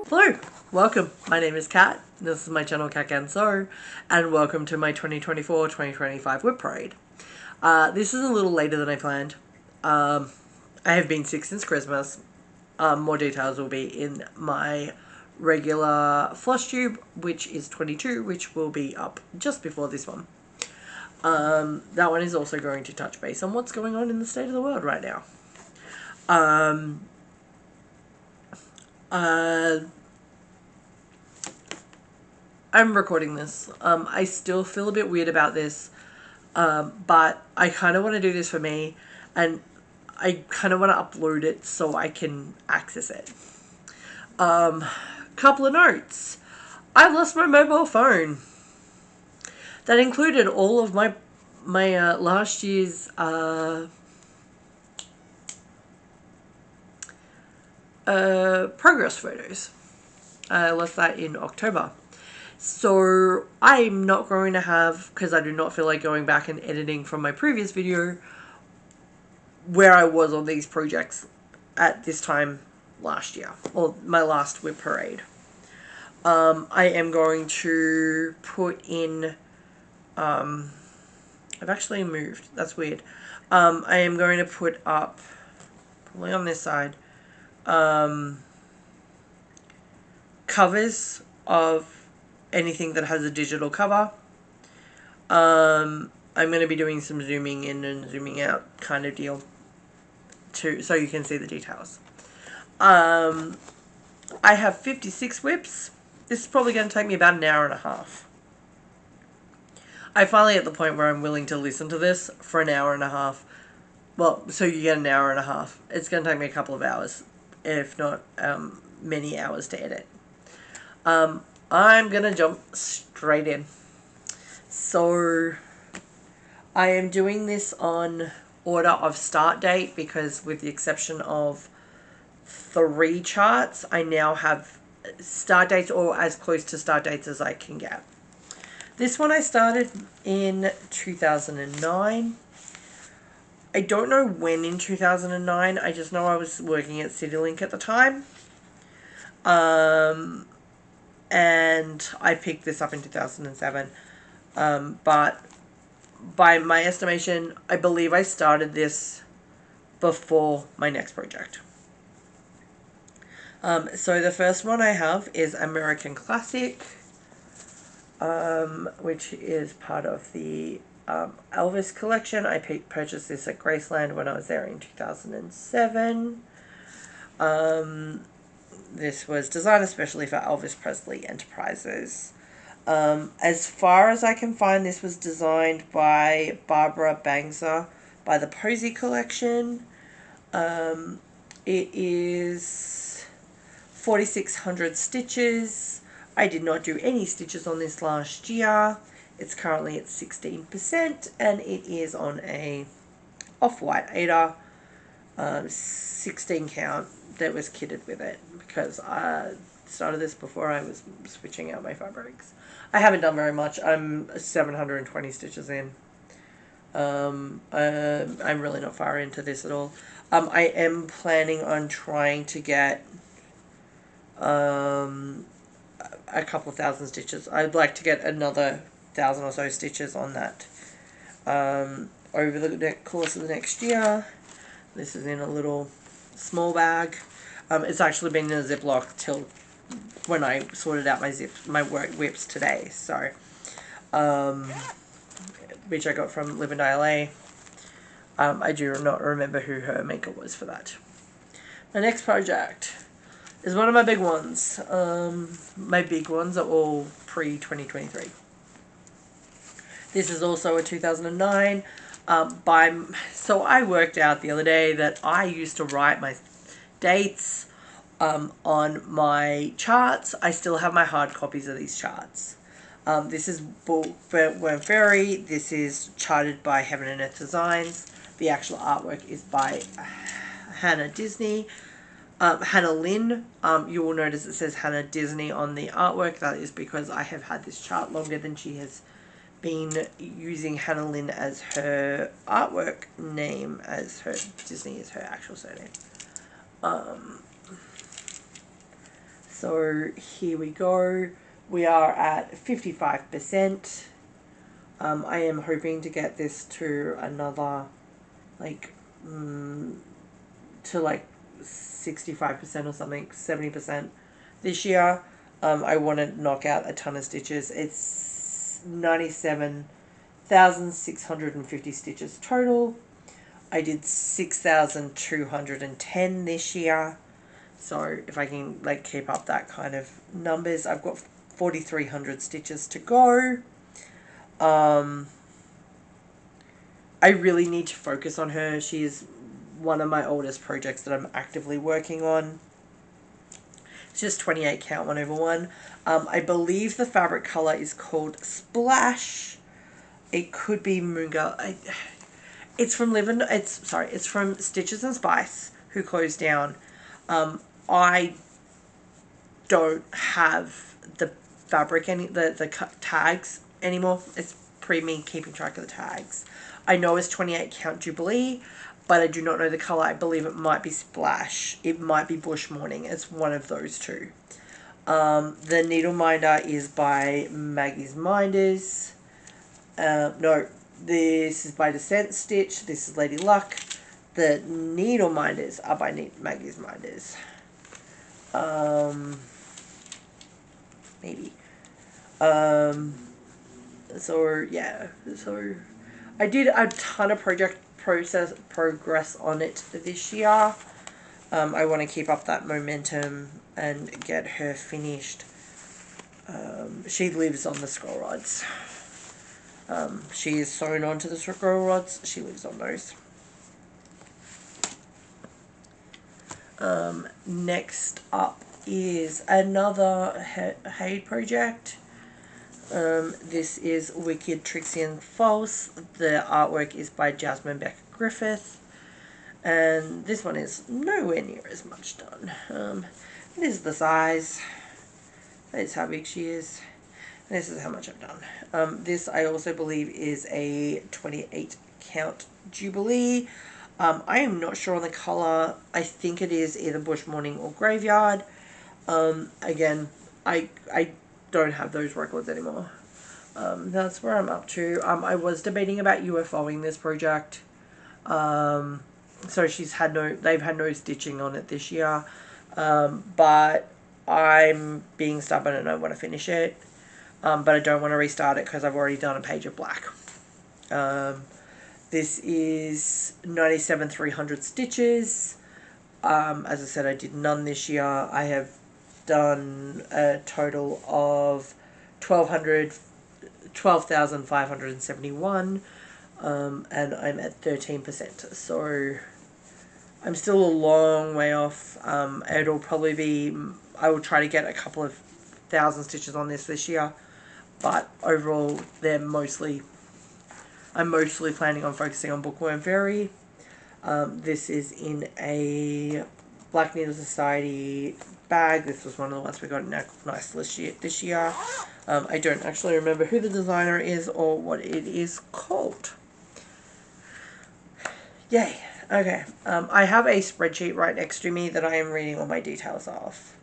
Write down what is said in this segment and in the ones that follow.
Hello, welcome. My name is Kat. This is my channel Kat Can Sew, and welcome to my 2024-2025 WIP Parade. This is a little later than I planned. I have been sick since Christmas. More details will be in my regular Flosstube, which is 22, which will be up just before this one. That one is also going to touch base on what's going on in the state of the world right now. I'm recording this. I still feel a bit weird about this, but I kind of want to do this for me, and I kind of want to upload it so I can access it. Couple of notes. I lost my mobile phone. That included all of my last year's progress photos. I lost that in October. So I'm not going to have, because I do not feel like going back and editing from my previous video where I was on these projects at this time last year, or my last WIP parade. I am going to put in, I've actually moved, that's weird. I am going to put up, probably on this side, covers of anything that has a digital cover. I'm going to be doing some zooming in and zooming out kind of deal too, so you can see the details. I have 56 WIPs. This is probably going to take me about an hour and a half. I'm finally at the point where I'm willing to listen to this for an hour and a half. Well, so you get an hour and a half. It's going to take me a couple of hours, if not many hours to edit. I'm going to jump straight in. So I am doing this on order of start date because, with the exception of 3 charts, I now have start dates or as close to start dates as I can get. This one I started in 2009. I don't know when in 2009. I just know I was working at CityLink at the time. And I picked this up in 2007. But by my estimation, I believe I started this before my next project. So the first one I have is American Classic, which is part of the Elvis collection. I purchased this at Graceland when I was there in 2007. This was designed especially for Elvis Presley Enterprises. As far as I can find, this was designed by Barbara Bangser by the Posey Collection. It is 4,600 stitches. I did not do any stitches on this last year. It's currently at 16%, and it is on a off-white 8er, 16 count that was kitted with it, because I started this before I was switching out my fabrics. I haven't done very much. I'm 720 stitches in. I'm really not far into this at all. I am planning on trying to get a couple of thousand stitches. I'd like to get another 1,000 or so stitches on that over the course of the next year. This is in a little small bag. It's actually been in a Ziploc till when I sorted out my work WIPs today. So, which I got from Live and Die LA. I do not remember who her maker was for that. My next project is one of my big ones. My big ones are all pre-2023. This is also a 2009. So I worked out the other day that I used to write my dates on my charts. I still have my hard copies of these charts. This is Worm Fairy. This is charted by Heaven and Earth Designs. The actual artwork is by Hannah Lynn. You will notice it says Hannah Disney on the artwork. That is because I have had this chart longer than she has been using Hannah Lynn as her artwork name, as her Disney is her actual surname. So here we go. We are at 55%. I am hoping to get this to another, like, to like 65% or something, 70% this year. I want to knock out a ton of stitches. It's 97,650 stitches total. I did 6,210 this year. So if I can like keep up that kind of numbers, I've got 4,300 stitches to go. I really need to focus on her. She is one of my oldest projects that I'm actively working on. It's just 28 count 1/1. I believe the fabric color is called Splash. It could be Moonga. It's from it's from Stitches and Spice, who closed down. I don't have the fabric the tags anymore. It's me keeping track of the tags. I know it's 28 count Jubilee, but I do not know the color. I believe it might be Splash. It might be Bush Morning. It's one of those two. The needle minder is by Maggie's Minders. No, this is by Descent Stitch. This is Lady Luck. The needle minders are by Maggie's Minders. Maybe. So yeah, so I did a ton of progress on it this year. I want to keep up that momentum and get her finished. She lives on the scroll rods. She is sewn onto the scroll rods. She lives on those. Next up is another Hay project. This is Wicked, Trixie and False. The artwork is by Jasmine Becker Griffith. And this one is nowhere near as much done. This is the size. That is how big she is. And this is how much I've done. This I also believe is a 28 count Jubilee. I am not sure on the colour. I think it is either Bush Morning or Graveyard. Again, I don't have those records anymore. That's where I'm up to. I was debating about UFOing this project. So they've had no stitching on it this year. But I'm being stubborn and I want to finish it. But I don't want to restart it because I've already done a page of black. This is 97,300 stitches. As I said, I did none this year. I have done a total of 12,571, and I'm at 13%. So I'm still a long way off. It'll probably be, I will try to get a couple of thousand stitches on this year, but overall I'm mostly planning on focusing on Bookworm Fairy. This is in a Black Needle Society bag. This was one of the ones we got in our nice list this year. I don't actually remember who the designer is or what it is called. Yay. Okay. I have a spreadsheet right next to me that I am reading all my details off.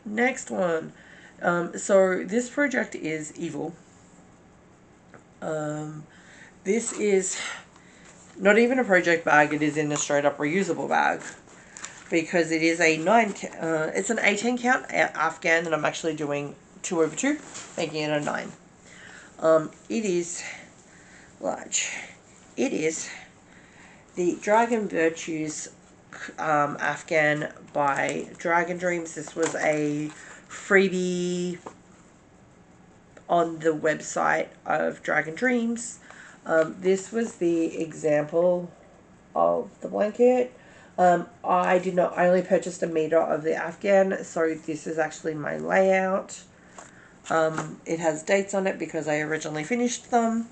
Next one. So this project is Evil. This is not even a project bag, it is in a straight up reusable bag, because it is it's an 18 count Afghan, and I'm actually doing 2/2, making it a 9. It is large. It is the Dragon Virtues Afghan by Dragon Dreams. This was a freebie on the website of Dragon Dreams. This was the example of the blanket. I only purchased a meter of the Afghan, so this is actually my layout. It has dates on it because I originally finished them.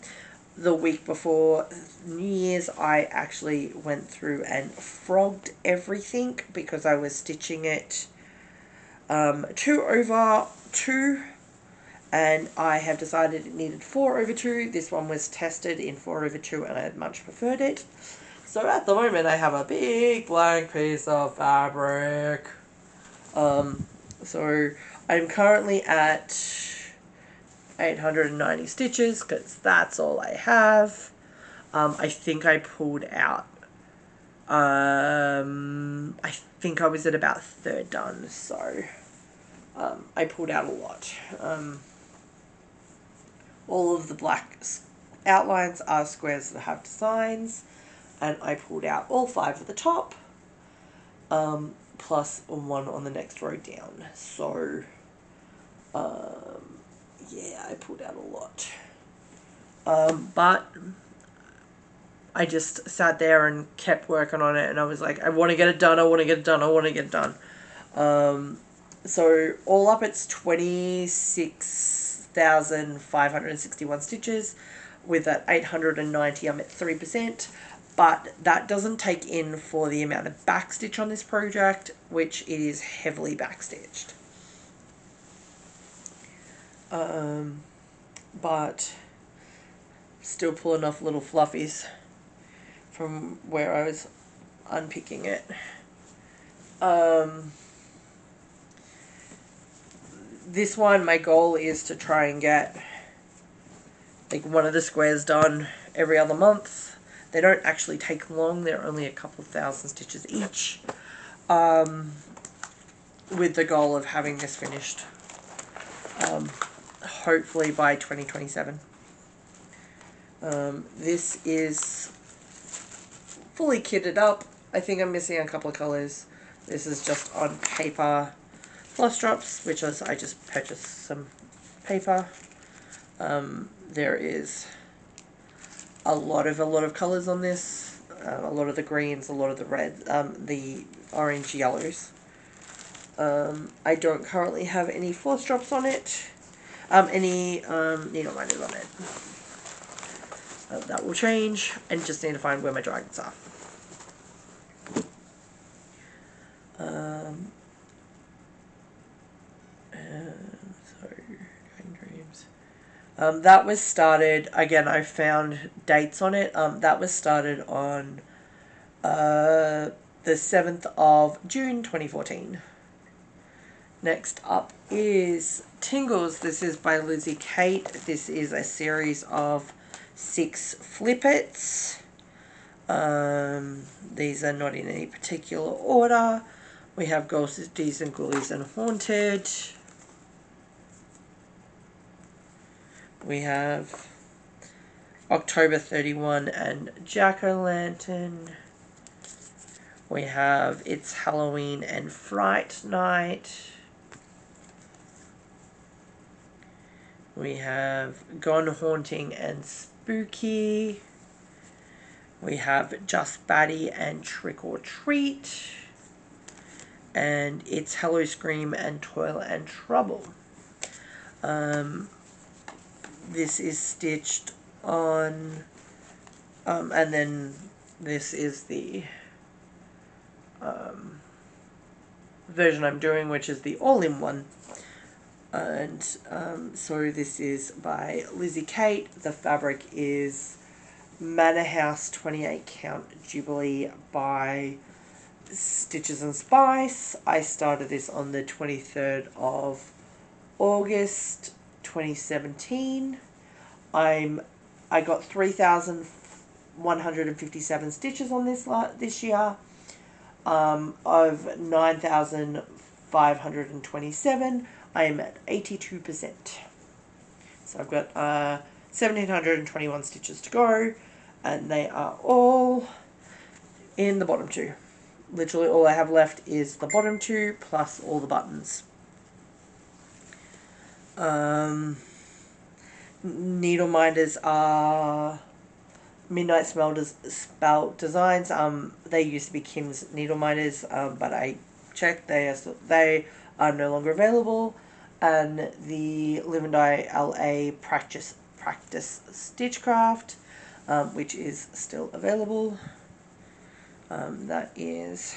The week before New Year's, I actually went through and frogged everything because I was stitching it 2/2. And I have decided it needed 4/2. This one was tested in 4/2 and I had much preferred it. So at the moment I have a big blank piece of fabric. So I'm currently at 890 stitches because that's all I have. I think I pulled out, I think I was at about third done, so I pulled out a lot. All of the black outlines are squares that have designs, and I pulled out all 5 at the top, plus 1 on the next row down. So, yeah, I pulled out a lot. But I just sat there and kept working on it, and I was like, I want to get it done, I want to get it done, I want to get it done. So all up it's 26,561 stitches. With that 890 I'm at 3%, but that doesn't take in for the amount of backstitch on this project, which it is heavily backstitched. But still pulling off little fluffies from where I was unpicking it. This one, my goal is to try and get like one of the squares done every other month. They don't actually take long, they're only a couple thousand stitches each, with the goal of having this finished hopefully by 2027. This is fully kitted up. I think I'm missing a couple of colors. This is just on paper floss drops, which is, I just purchased some paper. There is a lot of colors on this. A lot of the greens, a lot of the reds, the orange yellows. I don't currently have any floss drops on it. Any needle minders on it. That will change, and just need to find where my dragons are. That was started, again, I found dates on it. That was started on the 7th of June 2014. Next up is Tingles. This is by Lizzie Kate. This is a series of 6 flippets. These are not in any particular order. We have Ghosties and Ghoulies and Haunted. We have October 31 and Jack-O-Lantern. We have It's Halloween and Fright Night. We have Gone Haunting and Spooky. We have Just Batty and Trick or Treat. And It's Hello Scream and Toil and Trouble. This is stitched on, and then this is the version I'm doing, which is the all-in-one. And so this is by Lizzie Kate. The fabric is Manor House 28 Count Jubilee by Stitches and Spice. I started this on the 23rd of August 2017. I got 3,157 stitches on this year. Of 9,527, I am at 82%. So I've got 1,721 stitches to go, and they are all in the bottom 2. Literally all I have left is the bottom 2 plus all the buttons. Needle minders are Midnight Spell Designs. They used to be Kim's needle minders, but I checked, they are no longer available. And the Live and Die LA Practice Stitchcraft, which is still available. That is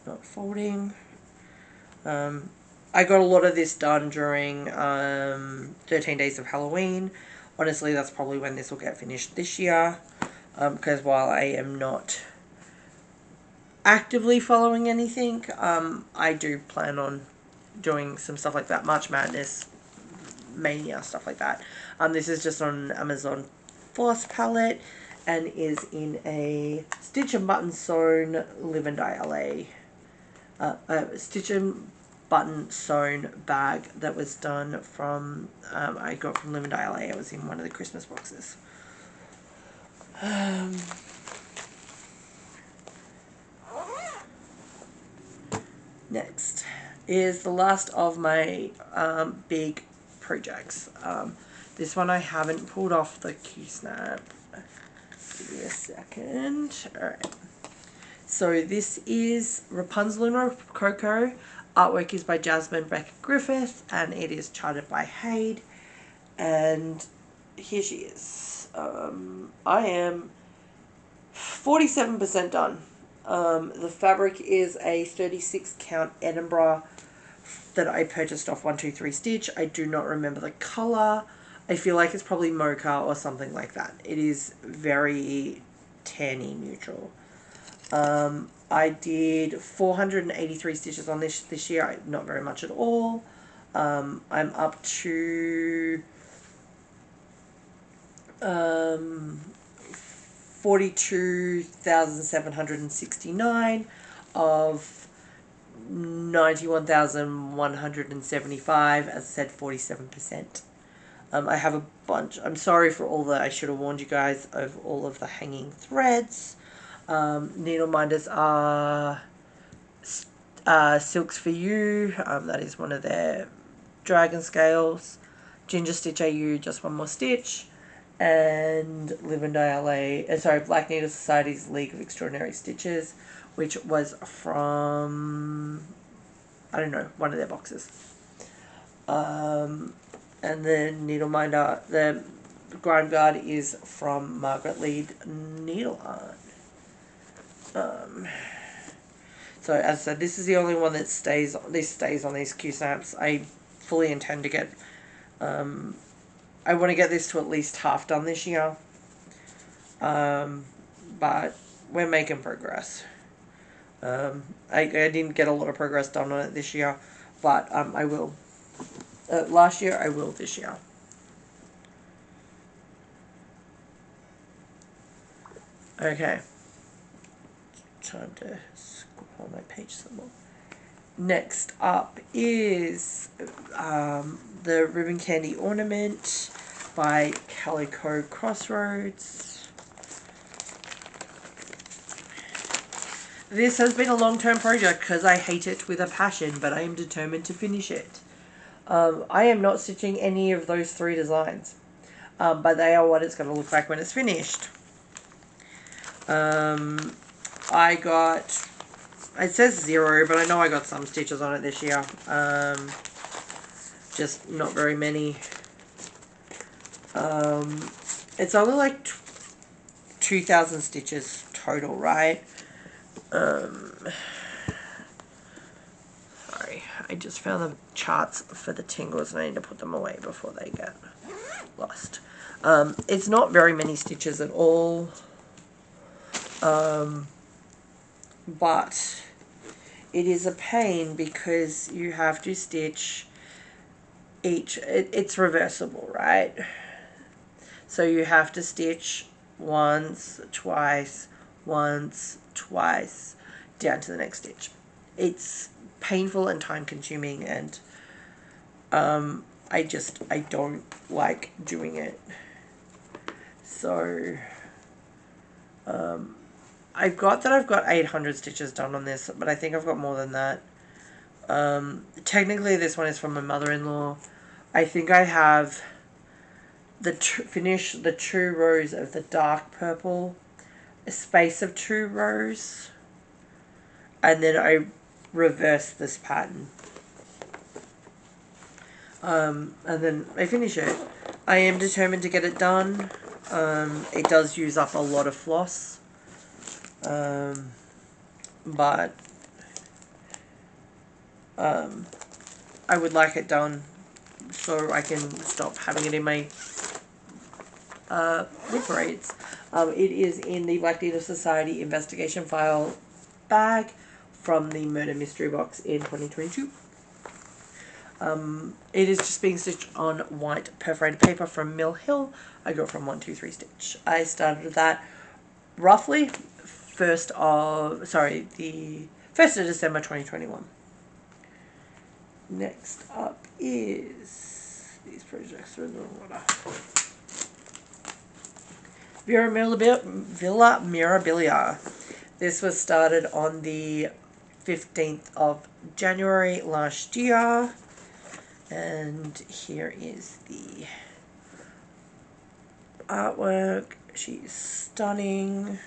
not folding. I got a lot of this done during 13 Days of Halloween. Honestly, that's probably when this will get finished this year. because while I am not actively following anything, I do plan on doing some stuff like that, March Madness, Mania, stuff like that. This is just on Amazon Floss palette and is in a Stitch and Button Sewn Live and Die LA. Stitch and Button Sewn bag that was done from, I got from Live and Die LA. It was in one of the Christmas boxes. Next is the last of my big projects. This one I haven't pulled off the Q-snap. Give me a second. Alright. So this is Rapunzel and Rococo. Artwork is by Jasmine Beck Griffith and it is charted by Hade. And here she is. I am 47% done. The fabric is a 36 count Edinburgh that I purchased off 123 Stitch. I do not remember the colour. I feel like it's probably mocha or something like that. It is very tanny neutral. I did 483 stitches on this year. Not very much at all. I'm up to 42,769 of 91,175, as I said, 47%. I have a bunch. I'm sorry for all the, I should have warned you guys of all of the hanging threads. Needle minders are Silks for You. That is one of their dragon scales. Ginger Stitch AU, Just One More Stitch. And Live and Die LA, Black Needle Society's League of Extraordinary Stitches, which was from, I don't know, one of their boxes. And then Needle Minder, the Grind Guard is from Margaret Lead Needle Art. So as I said, this is the only one that stays on these Q-snaps. I fully intend to get, I want to get this to at least half done this year. But we're making progress. I didn't get a lot of progress done on it this year, but I will. Last year, I will this year. Okay. Time to scroll my page some more. Next up is the Ribbon Candy Ornament by Calico Crossroads. This has been a long-term project because I hate it with a passion, but I am determined to finish it. I am not stitching any of those 3 designs, but they are what it's going to look like when it's finished. I got, it says 0, but I know I got some stitches on it this year. Just not very many. It's only like 2,000 stitches total, right? Sorry, I just found the charts for the tingles and I need to put them away before they get lost. It's not very many stitches at all. But it is a pain because you have to stitch each, it's reversible, right? So you have to stitch once, twice, down to the next stitch. It's painful and time consuming, and I don't like doing it. So I've got 800 stitches done on this, but I think I've got more than that. Technically this one is from my mother-in-law. I think I have finish the 2 rows of the dark purple, a space of 2 rows, and then I reverse this pattern. And then I finish it. I am determined to get it done. It does use up a lot of floss. But I would like it done so I can stop having it in my WIP raids. It is in the Black Needle Society investigation file bag from the murder mystery box in 2022. It is just being stitched on white perforated paper from Mill Hill. I got it from 123 Stitch. I started that roughly the 1st of December 2021. Next up is these projects are in the order. Villa Mirabilia. This was started on the 15th of January last year. And here is the artwork. She's stunning.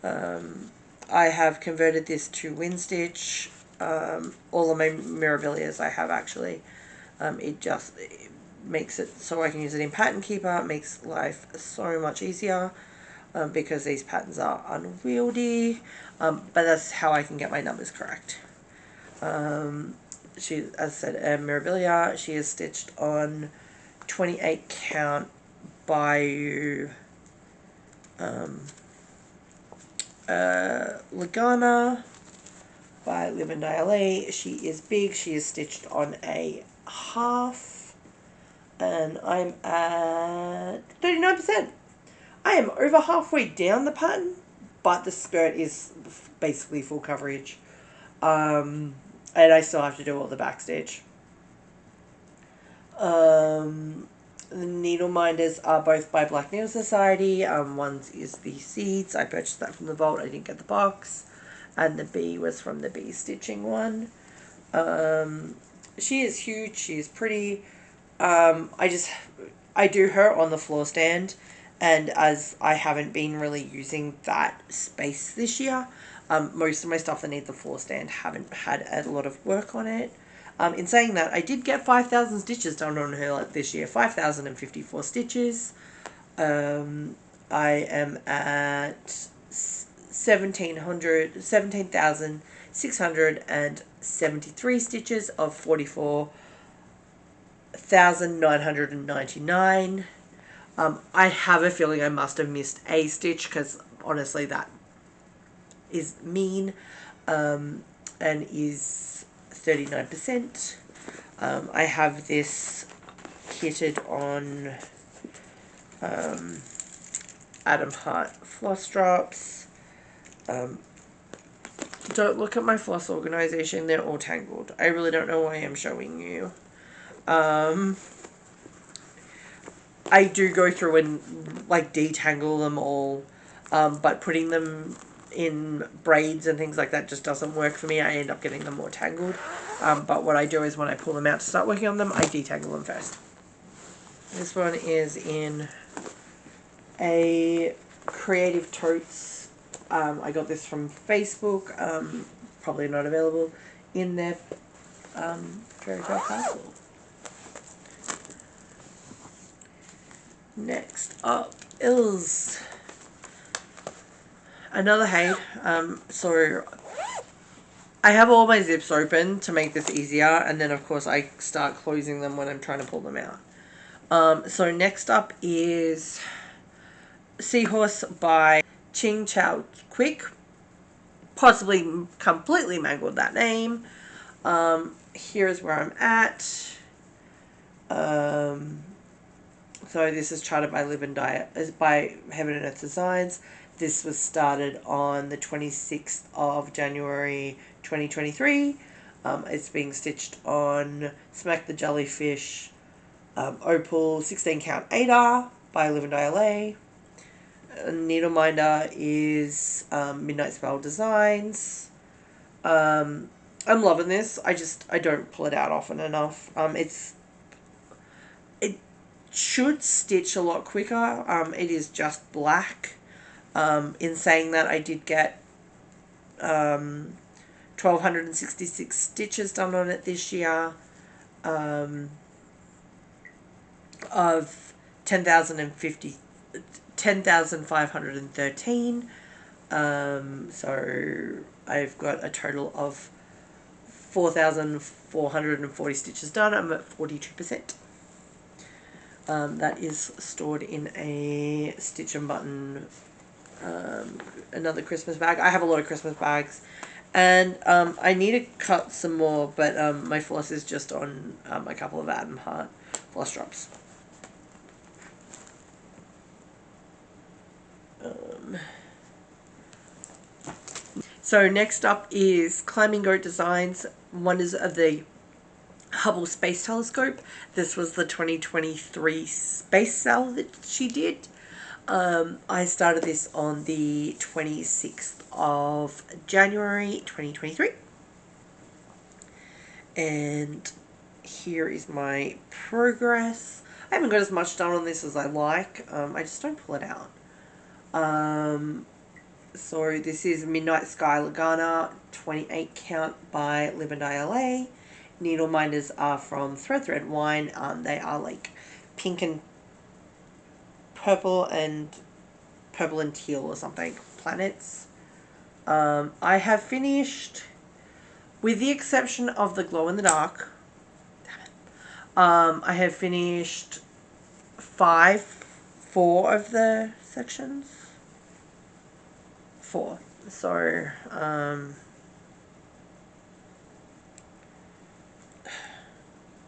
I have converted this to WinStitch. All of my Mirabilias I have actually. It makes it so I can use it in Pattern Keeper. It makes life so much easier because these patterns are unwieldy. But that's how I can get my numbers correct. She, as I said, Mirabilia. She is stitched on 28 count by Lagana by Live and Die LA. She is big. She is stitched on a half, and I'm at 39%. I am over halfway down the pattern, but the skirt is basically full coverage. And I still have to do all the backstitch. The needle minders are both by Black Needle Society. One is the seeds. I purchased that from the vault. I didn't get the box. And the bee was from the bee stitching one. She is huge. She is pretty. I do her on the floor stand. And as I haven't been really using that space this year, most of my stuff that needs the floor stand haven't had a lot of work on it. In saying that, I did get 5,000 stitches done on her this year. 5,054 stitches. I am at 17,673 stitches of 44,999. I have a feeling I must have missed a stitch because honestly that is mean, and is 39%. I have this kitted on Adam Hart floss drops. Don't look at my floss organization, they're all tangled. I really don't know why I'm showing you. I do go through and like detangle them all, but putting them in braids and things like that just doesn't work for me. I end up getting them more tangled. But what I do is when I pull them out to start working on them, I detangle them first. This one is in a Creative Totes. I got this from Facebook. Probably not available in their fairy tale castle. Next up is another Hade. So I have all my zips open to make this easier, and then of course I start closing them when I'm trying to pull them out. So next up is Seahorse by Ching Chow Quick. Possibly completely mangled that name. Here's where I'm at. So this is charted by Live and Die, by Heaven and Earth Designs. This was started on the 26th of January 2023. It's being stitched on Smack the Jellyfish, Opal 16 count Ada by Live and Die LA. Needle minder is Midnight Spell Designs. I'm loving this. I don't pull it out often enough. It should stitch a lot quicker. It is just black. In saying that, I did get 1,266 stitches done on it this year, of 10,513. So I've got a total of 4,440 stitches done. I'm at 42%. That is stored in a Stitch and Button, another Christmas bag. I have a lot of Christmas bags, and I need to cut some more, but my floss is just on a couple of Adam Hart floss drops. So next up is Climbing Goat Designs, Wonders of the Hubble Space Telescope. This was the 2023 space sale that she did. I started this on the 26th of January 2023. And here is my progress. I haven't got as much done on this as I like. I just don't pull it out. So this is Midnight Sky Lagana, 28 count by Live and Die LA. Needle minders are from Thread Wine. They are like pink and purple and teal or something. Planets. I have finished, with the exception of the glow in the dark, I have finished 4 of the sections. 4. So,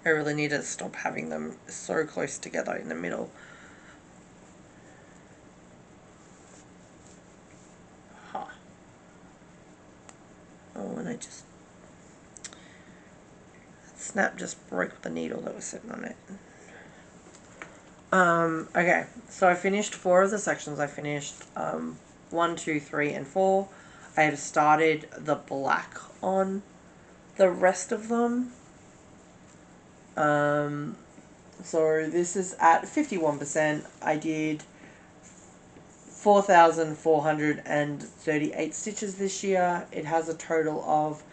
I really need to stop having them so close together in the middle. Huh. Oh, and I just... snap just broke the needle that was sitting on it. Okay, so I finished 4 of the sections. I finished 1, 2, 3, and 4. I have started the black on the rest of them. So this is at 51%. I did 4,438 stitches this year. It has a total of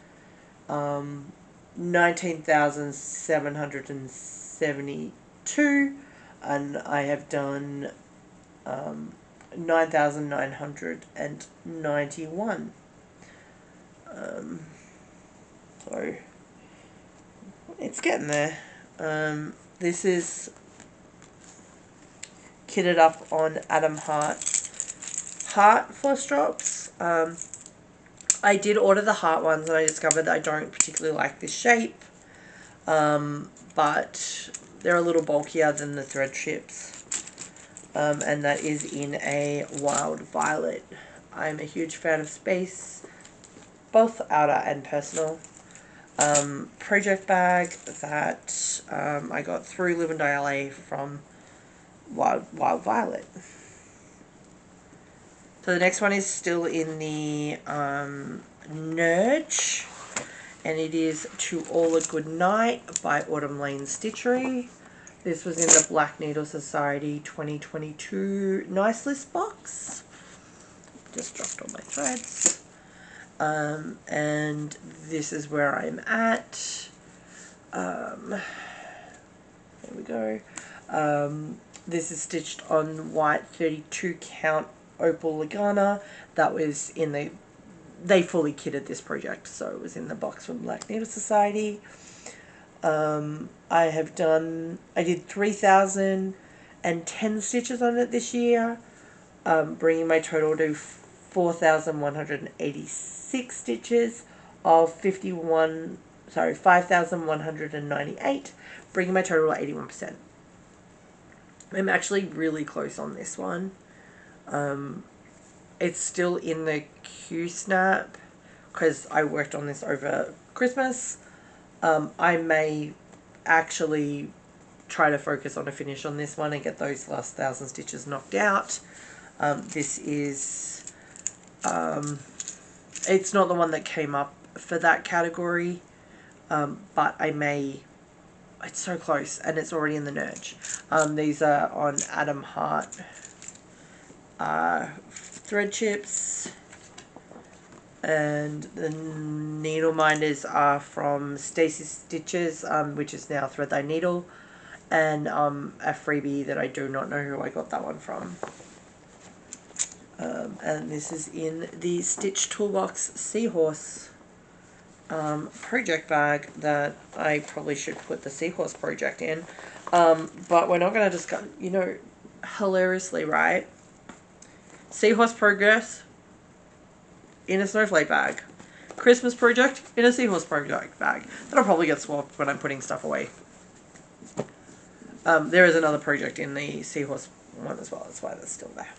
19,772, and I have done 9,991. So it's getting there. This is kitted up on Adam Hart floss drops. I did order the heart ones, and I discovered that I don't particularly like this shape, but they're a little bulkier than the thread chips, and that is in a Wild Violet. I'm a huge fan of space, both outer and personal. Project bag that I got through Live and Die LA from Wild Violet. So the next one is still in the Nurge, and it is To All a Good Night by Autumn Lane Stitchery. This was in the Black Needle Society 2022 Nice List box. Just dropped all my threads. And this is where I'm at. There we go. This is stitched on white 32 count Opal Lagana. That was in the... they fully kitted this project, so it was in the box from Black Needle Society. I did 3,010 stitches on it this year, bringing my total to 4,186 stitches of 5,198, bringing my total to 81%. I'm actually really close on this one. It's still in the Q-snap because I worked on this over Christmas. I may actually try to focus on a finish on this one and get those last 1,000 stitches knocked out. This is, it's not the one that came up for that category, but I may, it's so close, and it's already in the Nurge. These are on Adam Hart thread chips, and the needle minders are from Stacy Stitches, which is now Thread Thy Needle, and a freebie that I do not know who I got that one from. And this is in the Stitch Toolbox Seahorse project bag that I probably should put the Seahorse project in. But we're not going to discuss, you know, hilariously, right? Seahorse Progress in a snowflake bag. Christmas project in a seahorse project bag. That'll probably get swapped when I'm putting stuff away. There is another project in the seahorse one as well. That's why that's still there.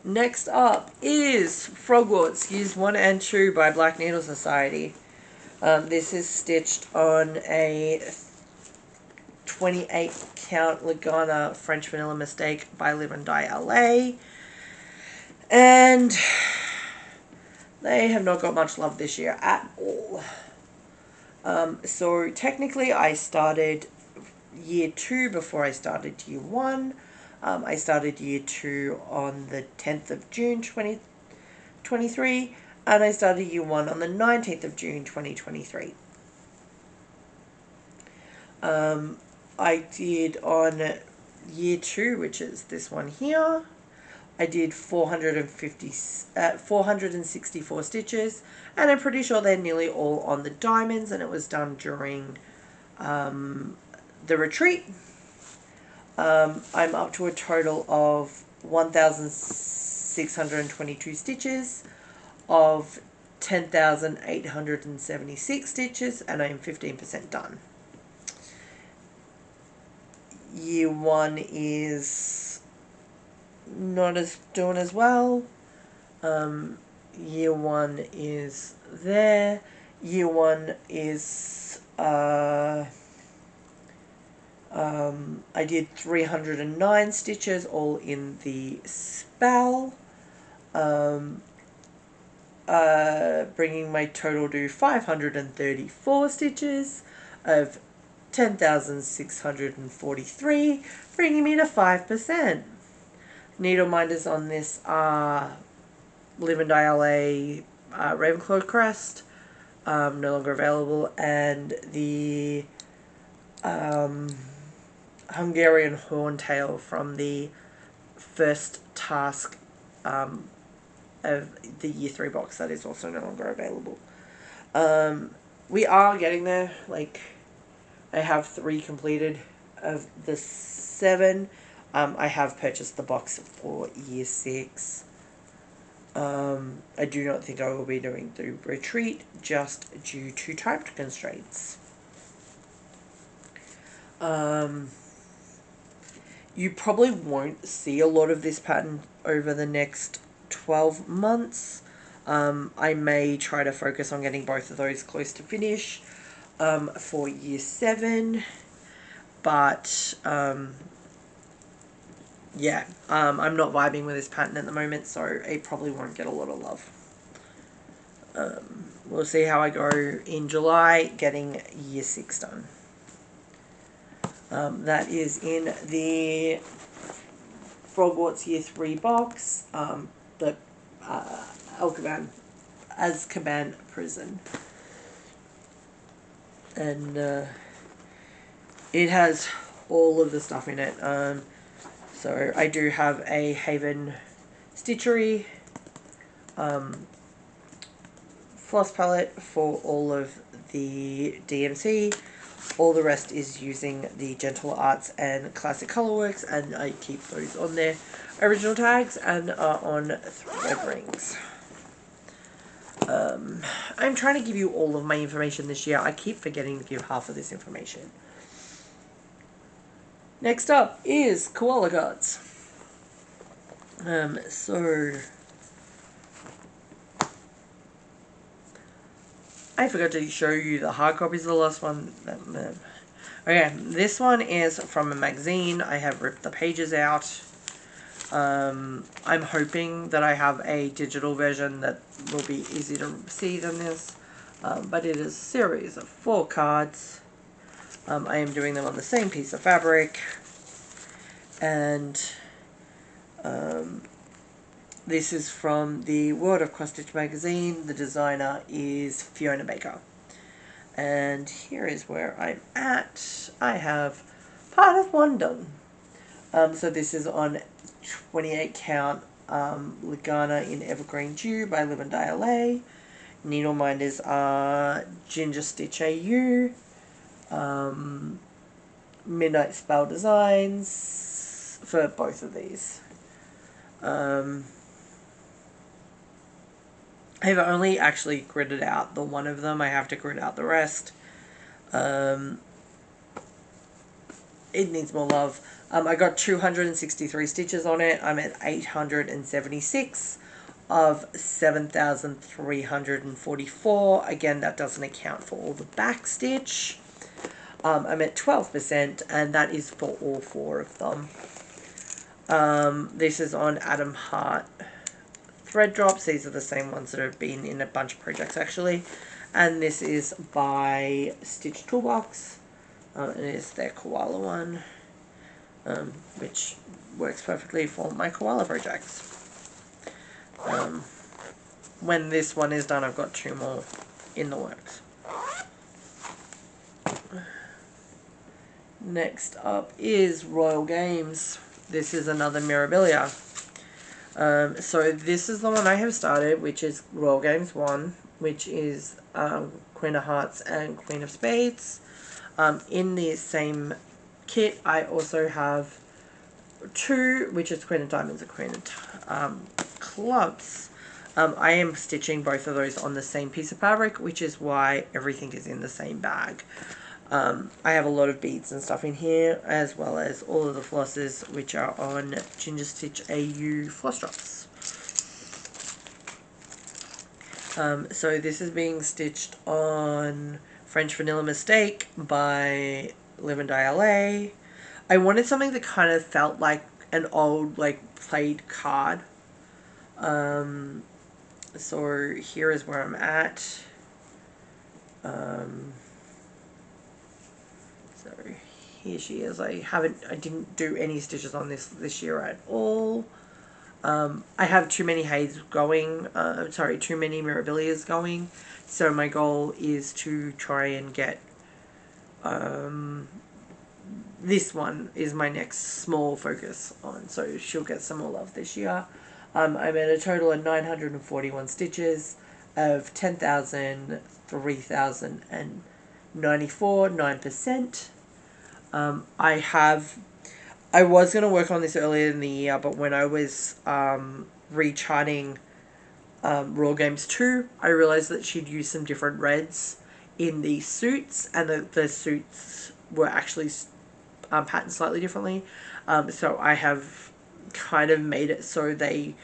Next up is Frogwarts Use 1 and 2 by Black Needle Society. This is stitched on a 28 count Lagana French Vanilla Mistake by Live and Die LA. And they have not got much love this year at all. So technically I started year 2 before I started year 1. I started year 2 on the 10th of June 2023, and I started year 1 on the 19th of June 2023. I did on year 2, which is this one here, I did 464 stitches, and I'm pretty sure they're nearly all on the diamonds, and it was done during the retreat. I'm up to a total of 1,622 stitches of 10,876 stitches, and I am 15% done. Year 1 is not doing as well. Year 1 is there. Year 1 is I did 309 stitches all in the spell, bringing my total to 534 stitches of 10,643, bringing me to 5%. Needle minders on this are Live and Die LA Ravenclaw Crest, no longer available, and the Hungarian Horntail from the first task of the year 3 box that is also no longer available. We are getting there. Like, I have 3 completed of the 7. I have purchased the box for year 6. I do not think I will be doing the retreat just due to time constraints. You probably won't see a lot of this pattern over the next 12 months. I may try to focus on getting both of those close to finish for year 7, but yeah, I'm not vibing with this pattern at the moment, so it probably won't get a lot of love. We'll see how I go in July getting year 6 done. That is in the Frogwarts Year 3 box, the Azkaban Prison. And it has all of the stuff in it. So I do have a Haven Stitchery floss palette for all of the DMC. All the rest is using the Gentle Arts and Classic Colorworks, and I keep those on their original tags and are on thread rings. I'm trying to give you all of my information this year. I keep forgetting to give half of this information. Next up is Koala Cards. So I forgot to show you the hard copies of the last one. Okay, this one is from a magazine. I have ripped the pages out. I'm hoping that I have a digital version that will be easy to see than this. But it is a series of 4 cards. I am doing them on the same piece of fabric. And this is from the World of Cross Stitch magazine. The designer is Fiona Baker. And here is where I'm at. I have part of one done. So this is on 28 count Lagana in Evergreen Dew by Live and Die LA. Needle minders are Ginger Stitch AU. Midnight Spell designs for both of these. I've only actually gridded out the one of them. I have to grid out the rest. It needs more love. I got 263 stitches on it. I'm at 876 of 7,344. Again, that doesn't account for all the back stitch. I'm at 12%, and that is for all 4 of them. This is on Adam Hart thread drops. These are the same ones that have been in a bunch of projects actually. And this is by Stitch Toolbox. It is their koala one, which works perfectly for my koala projects. When this one is done, I've got 2 more in the works. Next up is Royal Games. This is another Mirabilia. So this is the one I have started, which is Royal Games 1, which is Queen of Hearts and Queen of Spades. In the same kit, I also have 2, which is Queen of Diamonds and Queen of Clubs. I am stitching both of those on the same piece of fabric, which is why everything is in the same bag. I have a lot of beads and stuff in here, as well as all of the flosses, which are on Ginger Stitch AU floss drops. So this is being stitched on French Vanilla Mistake by Live and Die LA. I wanted something that kind of felt like an old, played card. So here is where I'm at. So here she is. I didn't do any stitches on this year at all. I have too many Hayes going, too many Mirabilias going, so my goal is to try and get, this one is my next small focus on, so she'll get some more love this year. I'm at a total of 941 stitches of 10,003,094, 9%. I was going to work on this earlier in the year, but when I was recharting Raw Games 2, I realized that she'd used some different reds in the suits, and the suits were actually patterned slightly differently. So I have kind of made it so they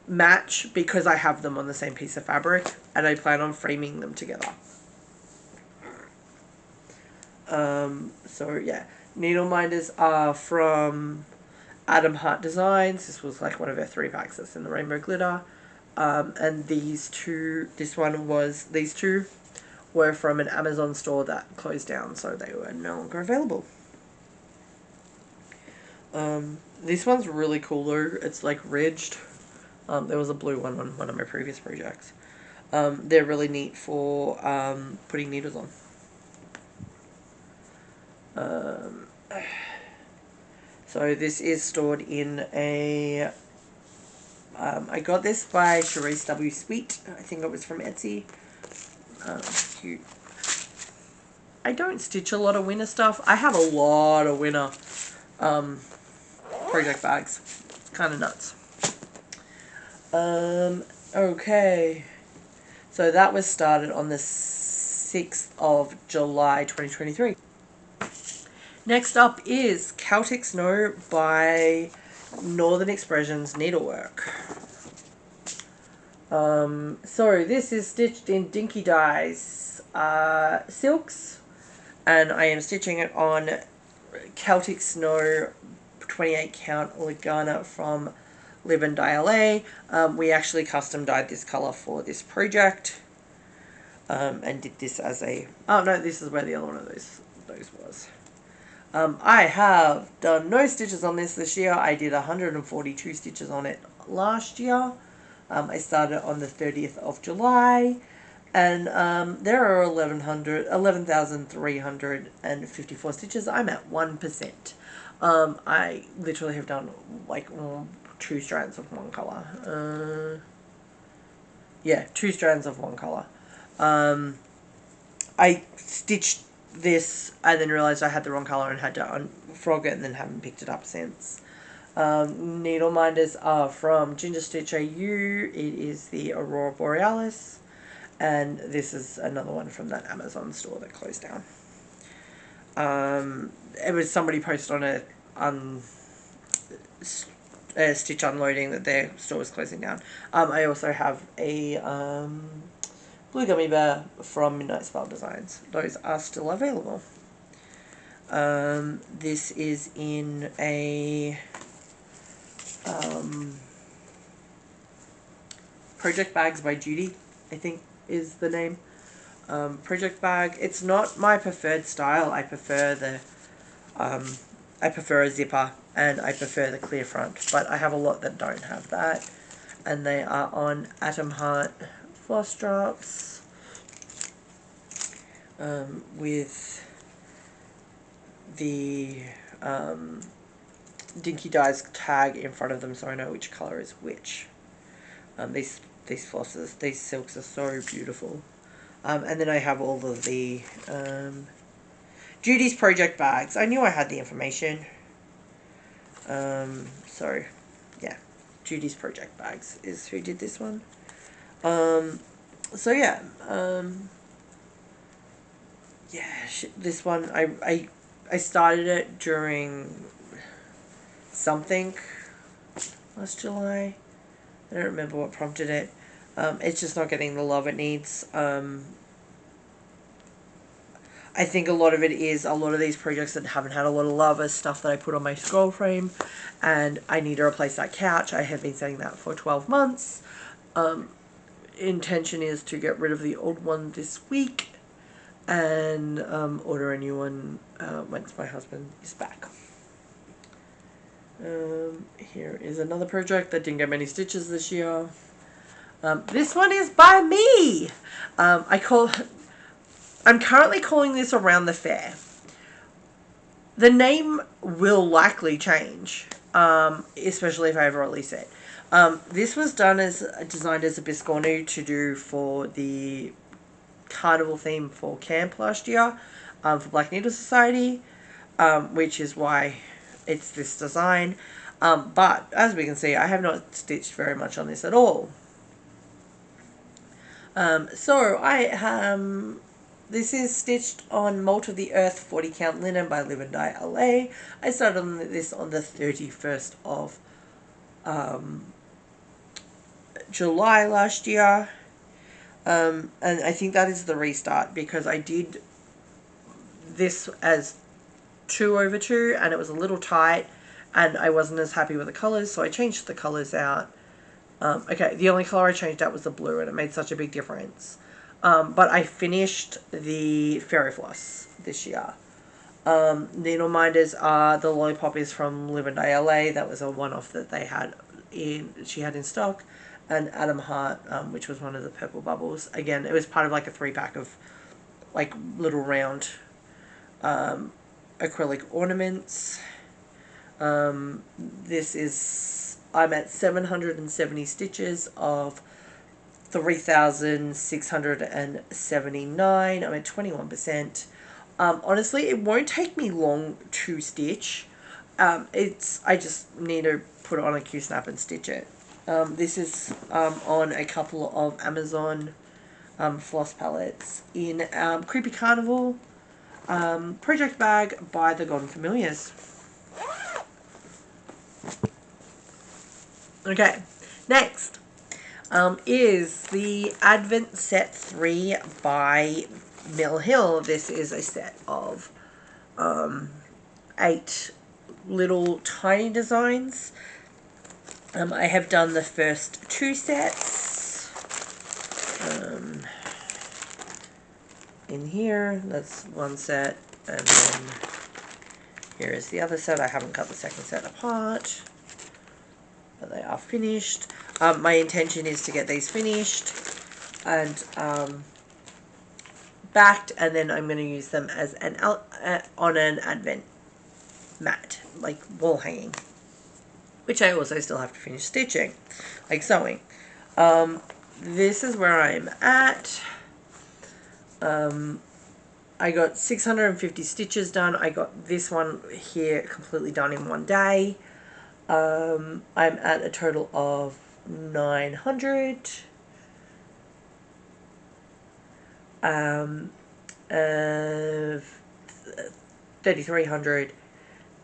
match, because I have them on the same piece of fabric, and I plan on framing them together. So yeah, needle minders are from Adam Hart Designs. This was like one of her 3 packs that's in the rainbow glitter. And these two were from an Amazon store that closed down, so they were no longer available. This one's really cool though. It's like ridged. There was a blue one on one of my previous projects. They're really neat for putting needles on. So this is stored in a, I got this by Charisse W. Sweet. I think it was from Etsy. Cute. I don't stitch a lot of winter stuff. I have a lot of winter project bags. It's kind of nuts. Okay. So that was started on the 6th of July 2023. Next up is Celtic Snow by Northern Expressions Needlework. So this is stitched in Dinky Dyes silks, and I am stitching it on Celtic Snow 28 count Legana from Live and Die LA. We actually custom dyed this colour for this project, and did this as a, oh no, this is where the other one of those was. I have done no stitches on this year. I did 142 stitches on it last year. I started on the 30th of July, and there are 11,354 stitches. I'm at 1%. I literally have done like 2 strands of one colour. Yeah, 2 strands of one colour. I stitched this and then realised I had the wrong colour and had to unfrog it, and then haven't picked it up since. Needle minders are from Ginger Stitch AU. It is the Aurora Borealis, and this is another one from that Amazon store that closed down. It was somebody posted on a Stitch Unloading that their store was closing down. I also have a blue gummy bear from Midnight Spell Designs. Those are still available. This is in a Project Bags by Judy, I think is the name. Project bag. It's not my preferred style. I prefer a zipper, and I prefer the clear front, but I have a lot that don't have that, and they are on Atom Heart floss drops with the Dinky Dyes tag in front of them, so I know which colour is which. These flosses, these silks are so beautiful. And then I have all of the Judy's Project Bags. I knew I had the information. So, yeah. Judy's Project Bags is who did this one. So, yeah. Yeah, this one, I started it during something last July. I don't remember what prompted it. It's just not getting the love it needs. I think a lot of it is a lot of these projects that haven't had a lot of love is stuff that I put on my scroll frame, and I need to replace that couch. I have been saying that for 12 months. Intention is to get rid of the old one this week and order a new one once my husband is back. Here is another project that didn't get many stitches this year. This one is by me. I'm currently calling this Around the Fair. The name will likely change, especially if I ever release it. This was designed as a biscornu to do for the carnival theme for camp last year, for Black Needle Society, which is why it's this design. But as we can see, I have not stitched very much on this at all. This is stitched on Malt of the Earth 40 count linen by Live and Die LA. I started on this on the 31st of July last year. And I think that is the restart, because I did this as 2/2 and it was a little tight and I wasn't as happy with the colours, so I changed the colours out. Okay, the only colour I changed out was the blue, and it made such a big difference. But I finished the Fairy Floss this year. Needle minders are the Lollipop is from Live and Die LA. That was a one-off that she had in stock. And Atom Heart, which was one of the purple bubbles. Again, it was part of like a 3-pack of like little round acrylic ornaments. I'm at 770 stitches of 3,679. I'm at 21%. Honestly, it won't take me long to stitch. I just need to put it on a Q-snap and stitch it. This is on a couple of Amazon floss palettes in Creepy Carnival Project Bag by the Golden Familiars. Okay, next is the Advent Set 3 by Mill Hill. This is a set of 8 little tiny designs. I have done the first 2 sets. In here, that's one set, and then here is the other set. I haven't cut the second set apart, but they are finished. My intention is to get these finished and backed, and then I'm going to use them as on an advent mat, like wall hanging, which I also still have to finish stitching, like sewing. This is where I'm at. I got 650 stitches done. I got this one here completely done in one day. I'm at a total of 900. 3,300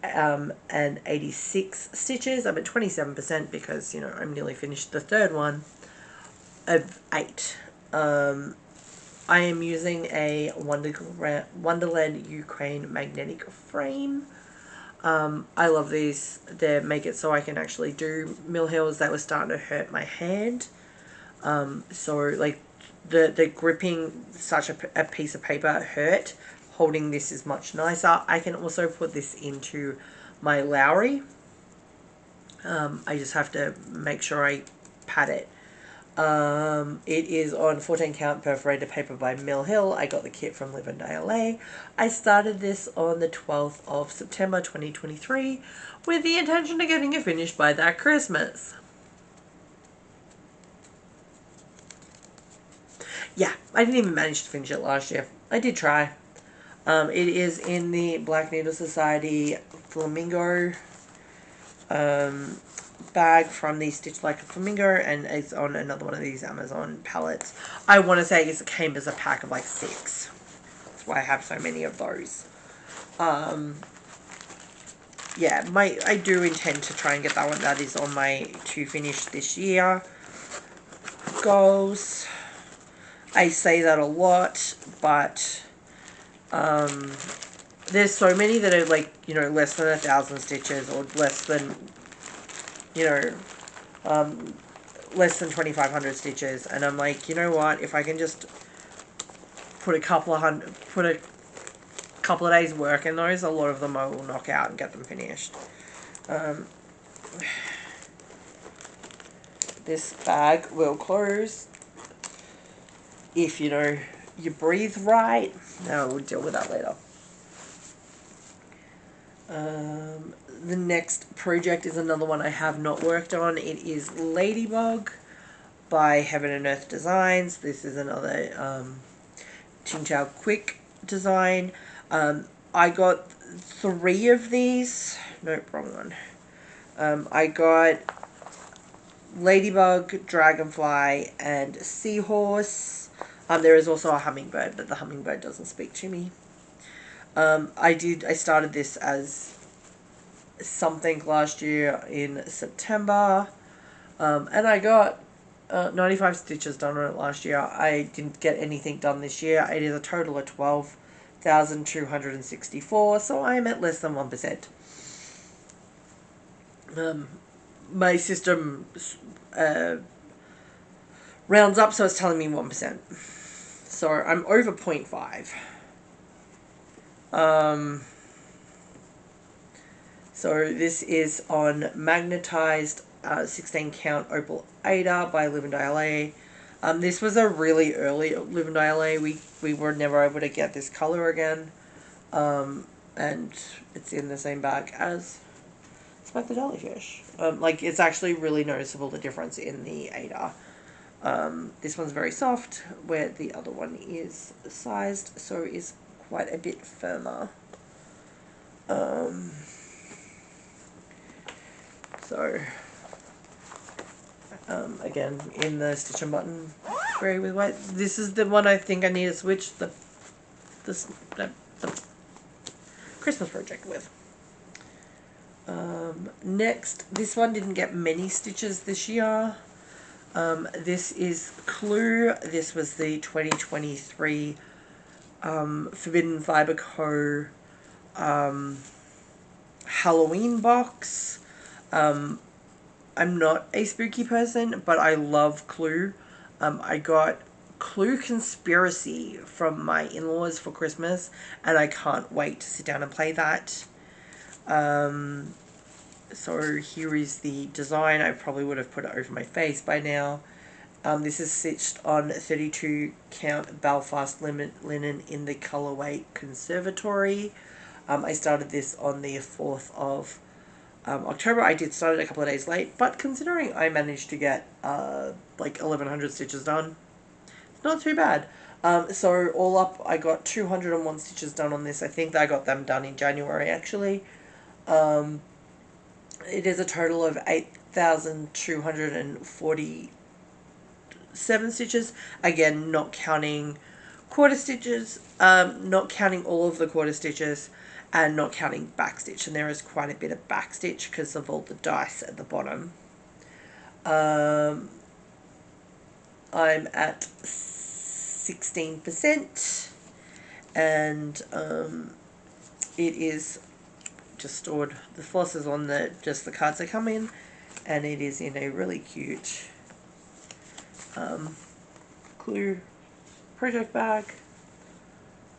and 86 stitches. I'm at 27% because, you know, I'm nearly finished the third one of 8. I am using a Wonderland Ukraine magnetic frame. I love these. They make it so I can actually do mill hills that were starting to hurt my hand. So like the gripping such a piece of paper hurt. Holding this is much nicer. I can also put this into my Lowry. I just have to make sure I pat it. It is on 14 count perforated paper by Mill Hill. I got the kit from Livendale. I started this on the 12th of September 2023 with the intention of getting it finished by that Christmas. Yeah, I didn't even manage to finish it last year. I did try. It is in the Black Needle Society Flamingo bag from the Stitch Like a Flamingo, and it's on another one of these Amazon palettes. I want to say it came as a pack of like 6. That's why I have so many of those. Yeah, I do intend to try and get that one. That is on my to finish this year goals. I say that a lot, but there's so many that are like, you know, less than 1,000 stitches or less than, you know, less than 2,500 stitches, and I'm like, you know what, if I can just put a couple of days work in those, a lot of them I will knock out and get them finished. This bag will close if, you know, you breathe right. No, we'll deal with that later. The next project is another one I have not worked on. It is Ladybug by Heaven and Earth Designs. This is another Qingqiao Quick design. I got 3 of these. Nope, wrong one. I got Ladybug, Dragonfly, and Seahorse. There is also a hummingbird, but the hummingbird doesn't speak to me. I started this as something last year in September, and I got 95 stitches done on it last year. I didn't get anything done this year. It is a total of 12,264, so I am at less than 1%. My system rounds up, so it's telling me 1%. So I'm over 0.5. So this is on magnetized 16 count opal Ada by Livendale. This was a really early Livendale. We were never able to get this color again. And it's in the same bag as Smack the Jellyfish. Like, it's actually really noticeable the difference in the Ada. This one's very soft, where the other one is sized, so is quite a bit firmer. Again, in the stitch and button gray with white. This is the one I think I need to switch the Christmas project with. Next, this one didn't get many stitches this year. This is Clue. This was the 2023 Forbidden Fiber Co. Halloween box. I'm not a spooky person, but I love Clue. I got Clue Conspiracy from my in-laws for Christmas, and I can't wait to sit down and play that. So here is the design. I probably would have put it over my face by now. This is stitched on 32 count Belfast linen in the colorway Conservatory. I started this on the 4th of October. I did start it a couple of days late, but considering I managed to get like 1,100 stitches done, it's not too bad. So all up, I got 201 stitches done on this. I think that I got them done in January, actually. Um, it is a total of 8,247 stitches. Again, not counting quarter stitches, not counting all of the quarter stitches, and not counting back stitch. And there is quite a bit of back stitch because of all the dice at the bottom. I'm at 16%, and it is just stored. The floss is on just the cards that come in, and it is in a really cute clear project bag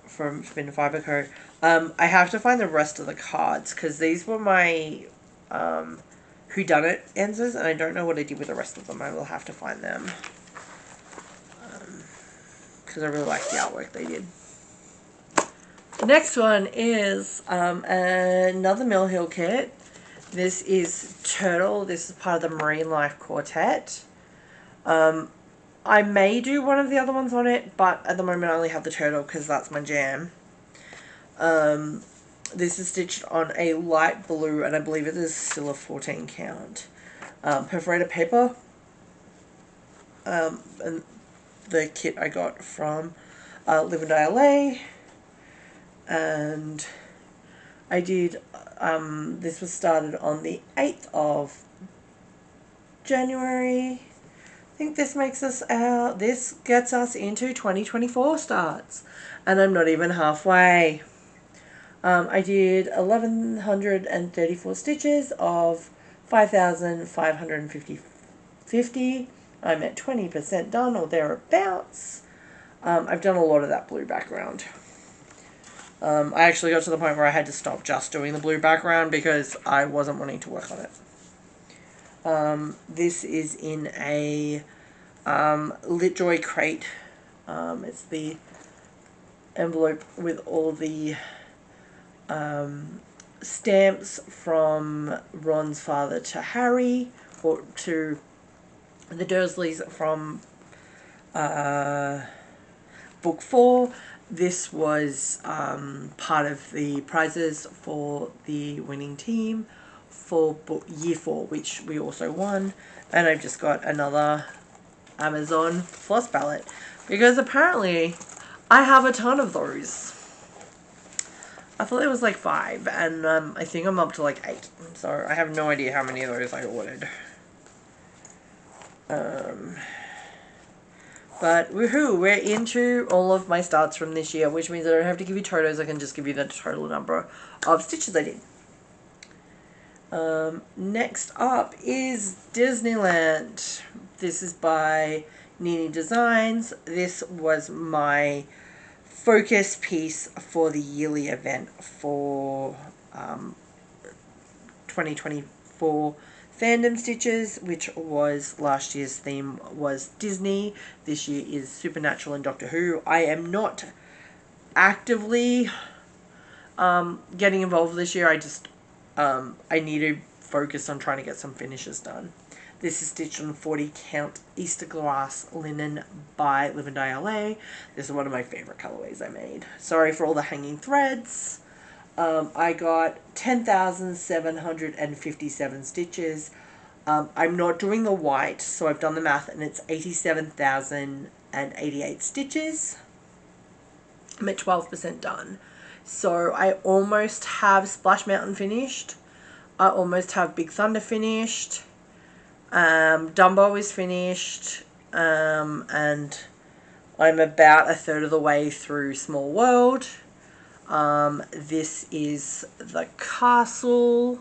from Spin Fiberco. I have to find the rest of the cards because these were my whodunit answers, and I don't know what I did with the rest of them. I will have to find them because I really like the artwork they did. The next one is another Mill Hill kit. This is Turtle. This is part of the Marine Life Quartet. I may do one of the other ones on it, but at the moment I only have the Turtle because that's my jam. This is stitched on a light blue, and I believe it is still a 14 count. Perforated paper. And the kit I got from Live and Die LA. And I did, this was started on the 8th of January. I think this makes us out, this gets us into 2024 starts. And I'm not even halfway. I did 1,134 stitches of 5,550. I'm at 20% done or thereabouts. I've done a lot of that blue background. I actually got to the point where I had to stop just doing the blue background because I wasn't wanting to work on it. This is in a LitJoy crate. It's the envelope with all the stamps from Ron's father to Harry, or to the Dursleys from book 4. This was part of the prizes for the winning team for year 4, which we also won. And I've just got another Amazon floss palette because apparently I have a ton of those. I thought there was like 5, and I think I'm up to like 8. So I have no idea how many of those I ordered. But woohoo, we're into all of my starts from this year, which means I don't have to give you totals, I can just give you the total number of stitches I did. Next up is Disneyland. This is by Nini Designs. This was my focus piece for the yearly event for 2024 fandom stitches, which was last year's theme was Disney. This year is Supernatural and Doctor Who. I am not actively getting involved this year. I just I need to focus on trying to get some finishes done. This is stitched on 40 count Easter glass linen by Live and Die LA. This is one of my favorite colorways I made. Sorry for all the hanging threads. I got 10,757 stitches. I'm not doing the white, so I've done the math, and it's 87,088 stitches. I'm at 12% done. So I almost have Splash Mountain finished. I almost have Big Thunder finished. Dumbo is finished. And I'm about a third of the way through Small World. This is the castle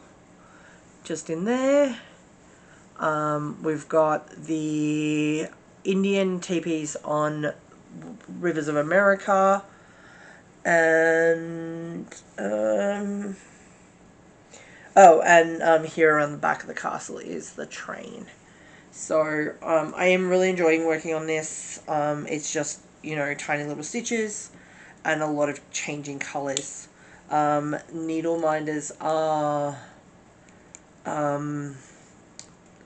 just in there. We've got the Indian teepees on Rivers of America, and here on the back of the castle is the train. So I am really enjoying working on this. It's just, tiny little stitches and a lot of changing colours. Needle minders are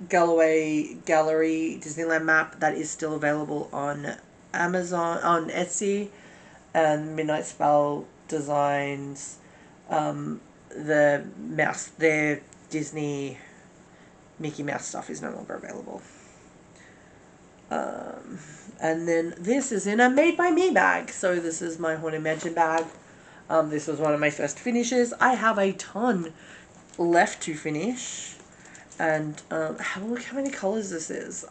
Galloway Gallery Disneyland map that is still available on Amazon, on Etsy, and Midnight Spell Designs. The mouse, their Disney Mickey Mouse stuff is no longer available. And then this is in a Made by Me bag. So this is my Haunted Mansion bag. This was one of my first finishes. I have a ton left to finish. And have a look how many colours this is.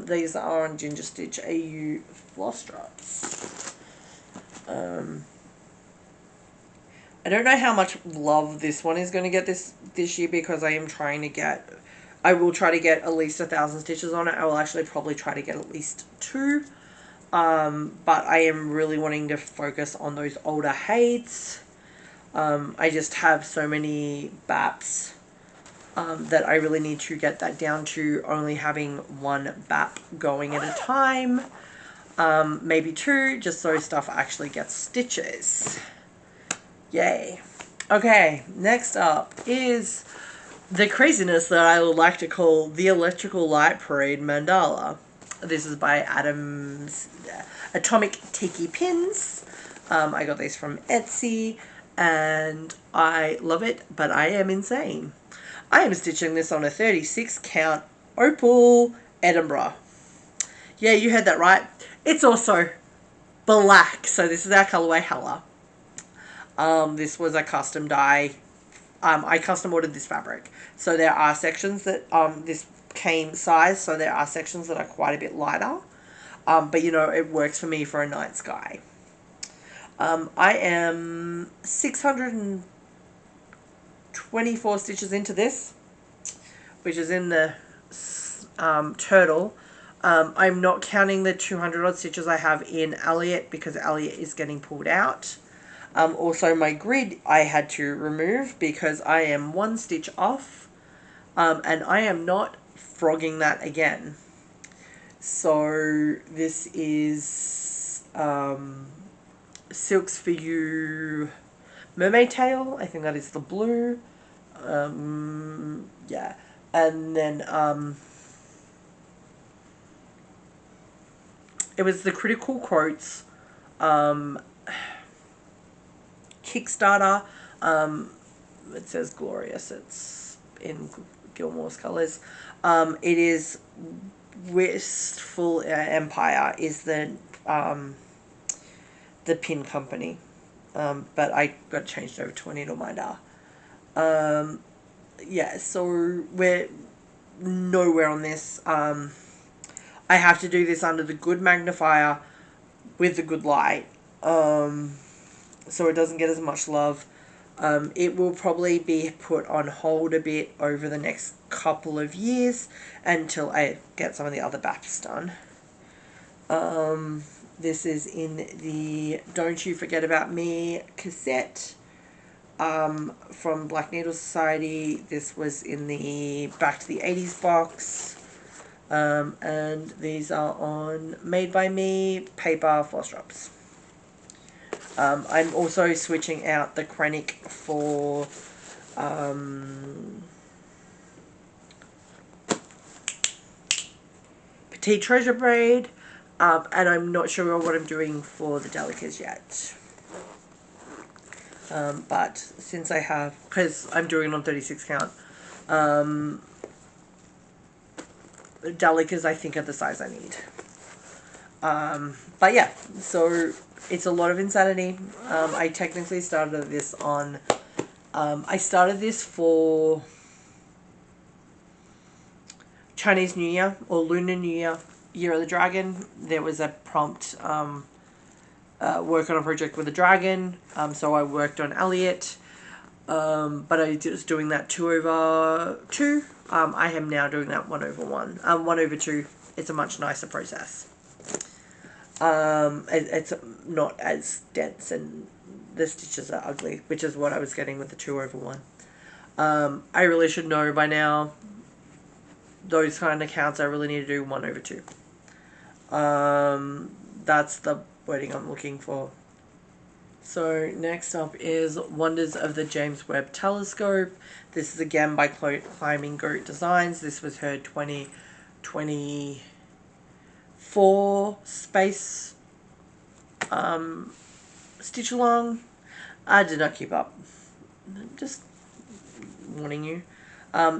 These are on Ginger Stitch AU Flosstubes. I don't know how much love this one is going to get this year, because I will try to get at least 1,000 stitches on it. I will actually probably try to get at least 2. But I am really wanting to focus on those older Hades. I just have so many BAPs that I really need to get that down to only having 1 BAP going at a time. Maybe 2, just so stuff actually gets stitches. Yay. Okay, next up is the craziness that I would like to call the Electrical Light Parade Mandala. This is by Adam's Atomic Tiki Pins. I got these from Etsy, and I love it, but I am insane. I am stitching this on a 36 count Opal Edinburgh. Yeah, you heard that right. It's also black, so this is our colorway Hella. This was a custom dye. I custom ordered this fabric. So there are sections that, this came size, so there are sections that are quite a bit lighter. But you know, it works for me for a night sky. I am 624 stitches into this, which is in the turtle. I'm not counting the 200 odd stitches I have in Elliot, because Elliot is getting pulled out. Also, my grid I had to remove because I am 1 stitch off, and I am not frogging that again. So this is Silks for You Mermaid Tail. I think that is the blue. Yeah, and then it was the Critical Quotes Kickstarter. It says Glorious. It's in Gilmore's colours. It is Wistful Empire is the pin company. But I got changed over to a needle minder. Yeah, so we're nowhere on this. I have to do this under the good magnifier with the good light. So it doesn't get as much love. It will probably be put on hold a bit over the next couple of years until I get some of the other BAPs done. This is in the Don't You Forget About Me cassette from Black Needle Society. This was in the Back to the 80s box. And these are on Made by Me paper Flosstubes. I'm also switching out the Krennic for Petite Treasure Braid, and I'm not sure what I'm doing for the Delicas yet. But since I have, because I'm doing it on 36 count, Delicas I think are the size I need. But yeah, so it's a lot of insanity. I technically started this on, I started this for Chinese New Year, or Lunar New Year, Year of the Dragon. There was a prompt, work on a project with a dragon, so I worked on Elliot, but I was doing that 2/2. I am now doing that 1/1, 1/2. It's a much nicer process. It's not as dense, and the stitches are ugly, which is what I was getting with the 2/1. I really should know by now. Those kind of counts I really need to do 1/2. That's the wording I'm looking for. So next up is Wonders of the James Webb Telescope. This is again by Climbing Goat Designs. This was her 2024 space stitch along. I did not keep up. Just warning you.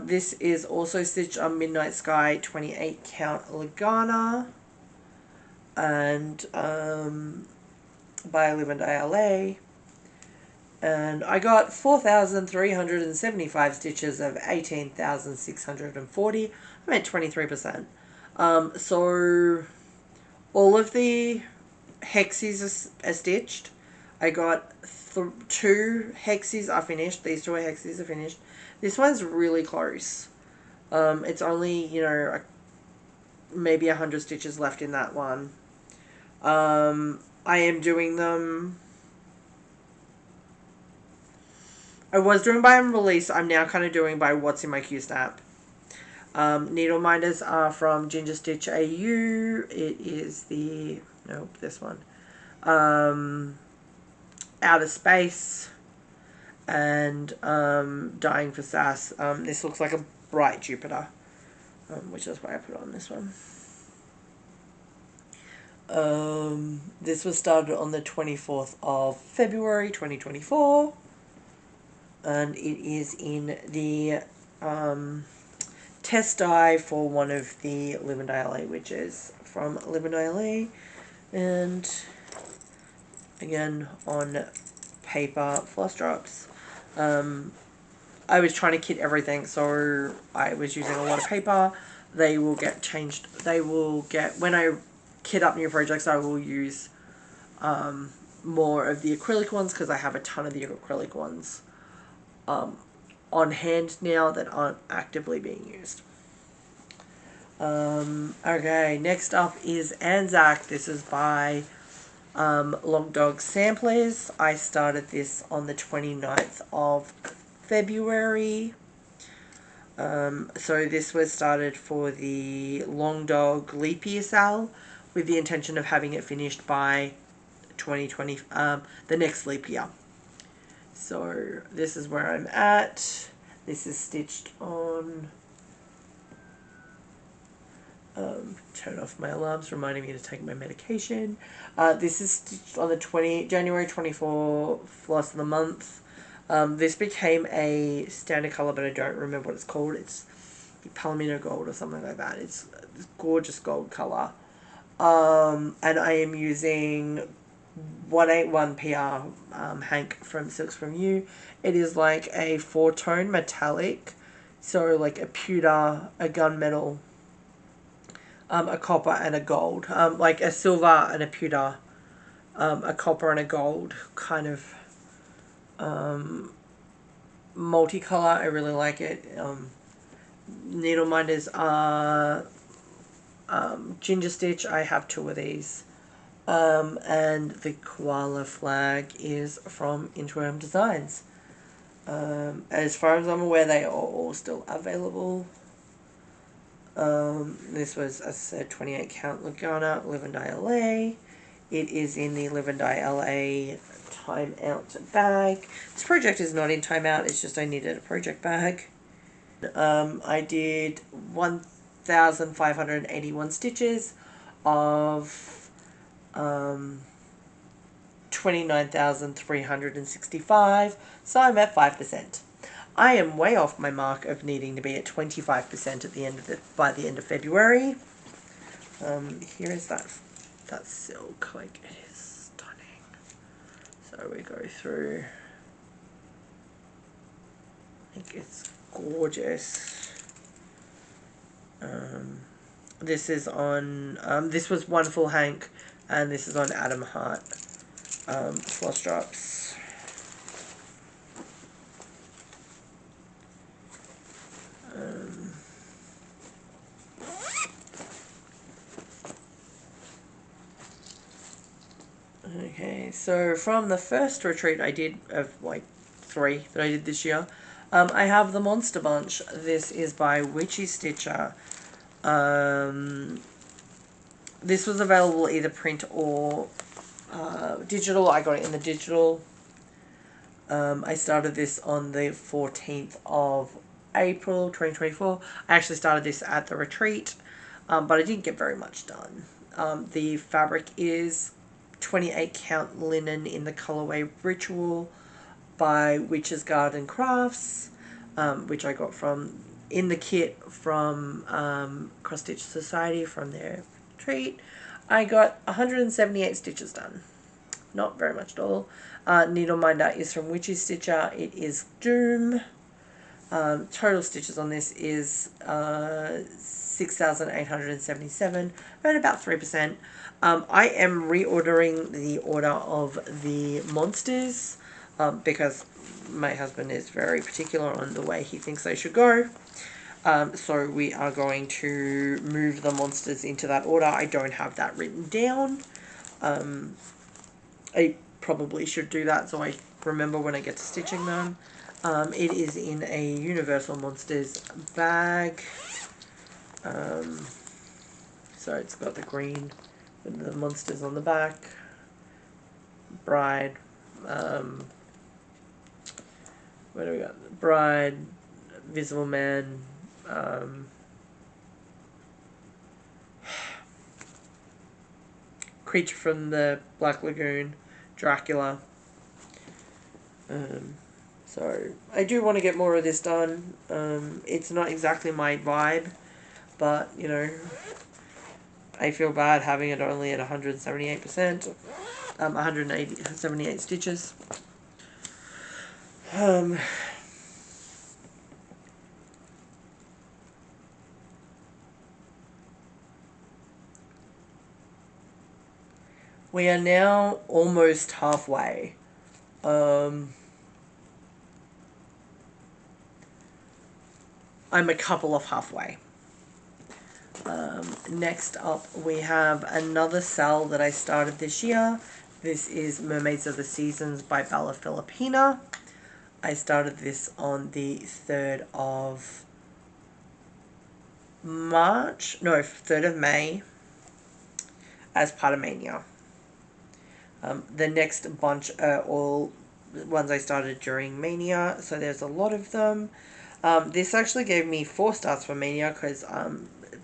This is also stitched on Midnight Sky 28 count Lagana, and by Live and Die LA. And I got 4,375 stitches of 18,640. I made 23%. So all of the hexes are stitched. I got 2 hexes are finished. These 2 hexes are finished. This one's really close. It's only, you know, maybe 100 stitches left in that one. I am doing them. I was doing by release. I'm now kind of doing by what's in my Q-Snap. Needle minders are from Ginger Stitch AU. It is the, nope, this one. Outer Space and Dying for Sass. This looks like a bright Jupiter, which is why I put on this one. This was started on the 24th of February 2024, and it is in the test die for one of the Live and Die LA, which is from Live and Die LA, and again on paper floss drops. I was trying to kit everything, so I was using a lot of paper. They will get changed. They will get, when I kit up new projects, I will use more of the acrylic ones, because I have a ton of the acrylic ones on hand now that aren't actively being used. Okay, next up is Anzac. This is by Long Dog Samplers. I started this on the 29th of February. So this was started for the Long Dog Leap Year sale, with the intention of having it finished by 2020, the next leap year. So this is where I'm at. This is stitched on, turn off my alarms reminding me to take my medication. This is stitched on the January 24 floss of the month. This became a standard color, but I don't remember what it's called. It's Palomino Gold or something like that. It's this gorgeous gold color. And I am using 181 PR Hank from Silks From You. It is like a 4-tone metallic, so like a pewter, a gunmetal, a copper and a gold, like a silver and a pewter, a copper and a gold kind of multicolor. I really like it. Needle minders are Ginger Stitch. I have 2 of these. And the koala flag is from Interim Designs. As far as I'm aware, they are all still available. This was, as I said, 28 count Lagana, Live and Die LA. It is in the Live and Die LA timeout bag. This project is not in timeout, it's just I needed a project bag. I did 1,581 stitches of 29,365, so I'm at 5%. I am way off my mark of needing to be at 25% at the end of by the end of February. Here is that silk, like it is stunning. So we go through. I think it's gorgeous. This is on. This was Wonderful Hank, and this is on Adam Hart floss drops. Okay, so from the first retreat I did, of like 3 that I did this year, I have the Monster Bunch. This is by Witchy Stitcher. This was available either print or digital. I got it in the digital. I started this on the 14th of April 2024. I actually started this at the retreat, but I didn't get very much done. The fabric is 28 count linen in the colorway Ritual by Witch's Garden Crafts, which I got from in the kit from Cross Stitch Society from their retreat. I got 178 stitches done. Not very much at all. Needle Minder is from Witchy Stitcher. It is Doom. Total stitches on this is 6,877, around about 3%. I am reordering the order of the monsters because my husband is very particular on the way he thinks they should go. So we are going to move the monsters into that order. I don't have that written down. I probably should do that so I remember when I get to stitching them. It is in a Universal Monsters bag. So it's got the green with the monsters on the back. Bride. What do we got? Bride, Visible Man, Creature from the Black Lagoon, Dracula. So I do want to get more of this done. It's not exactly my vibe, but you know, I feel bad having it only at 178%, 178 stitches. We are now almost halfway. I'm a couple of halfway. Next up, we have another cell that I started this year. This is Mermaids of the Seasons by Bella Filipina. I started this on the 3rd of March, no, 3rd of May, as part of Mania. The next bunch are all ones I started during Mania, so there's a lot of them. This actually gave me 4 starts for Mania because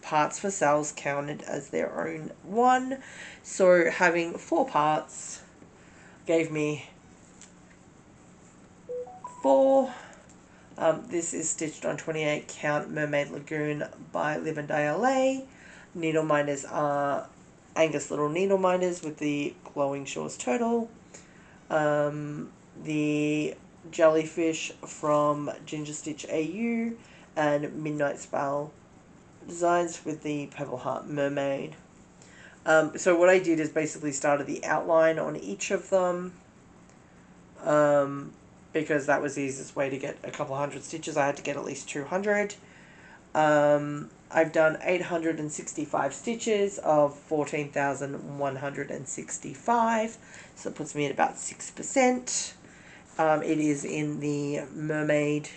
parts for cells counted as their own one. So having 4 parts gave me 4. This is stitched on 28 count Mermaid Lagoon by Live and Die LA. Needle minders are Angus Little Needle Minders with the Glowing Shores Turtle. The Jellyfish from Ginger Stitch AU, and Midnight Spell Designs with the Pebble Heart Mermaid. So what I did is basically started the outline on each of them, because that was the easiest way to get a couple hundred stitches. I had to get at least 200. I've done 865 stitches of 14,165, so it puts me at about 6%. It is in the Mermaid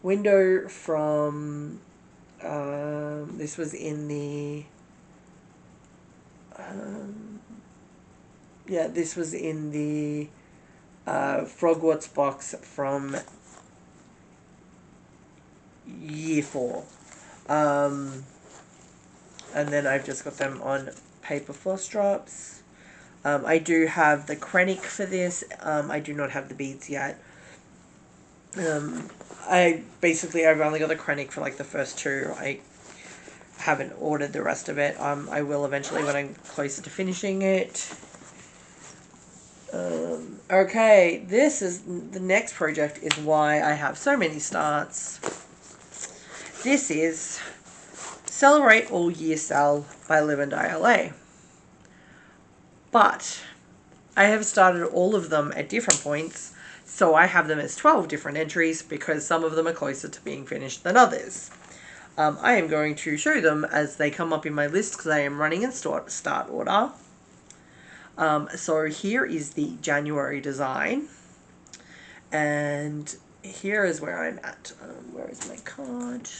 window from, this was in the, this was in the Frogwatch box from year 4. And then I've just got them on paper floss drops. I do have the Krennic for this. I do not have the beads yet. I've only got the Krennic for like the first 2. I haven't ordered the rest of it. I will eventually when I'm closer to finishing it. Okay, this is the next project is why I have so many starts. This is Celebrate All Year Cell by Live and Die LA. But I have started all of them at different points, so I have them as 12 different entries because some of them are closer to being finished than others. I am going to show them as they come up in my list because I am running in start order. So here is the January design, and here is where I'm at. Where is my card?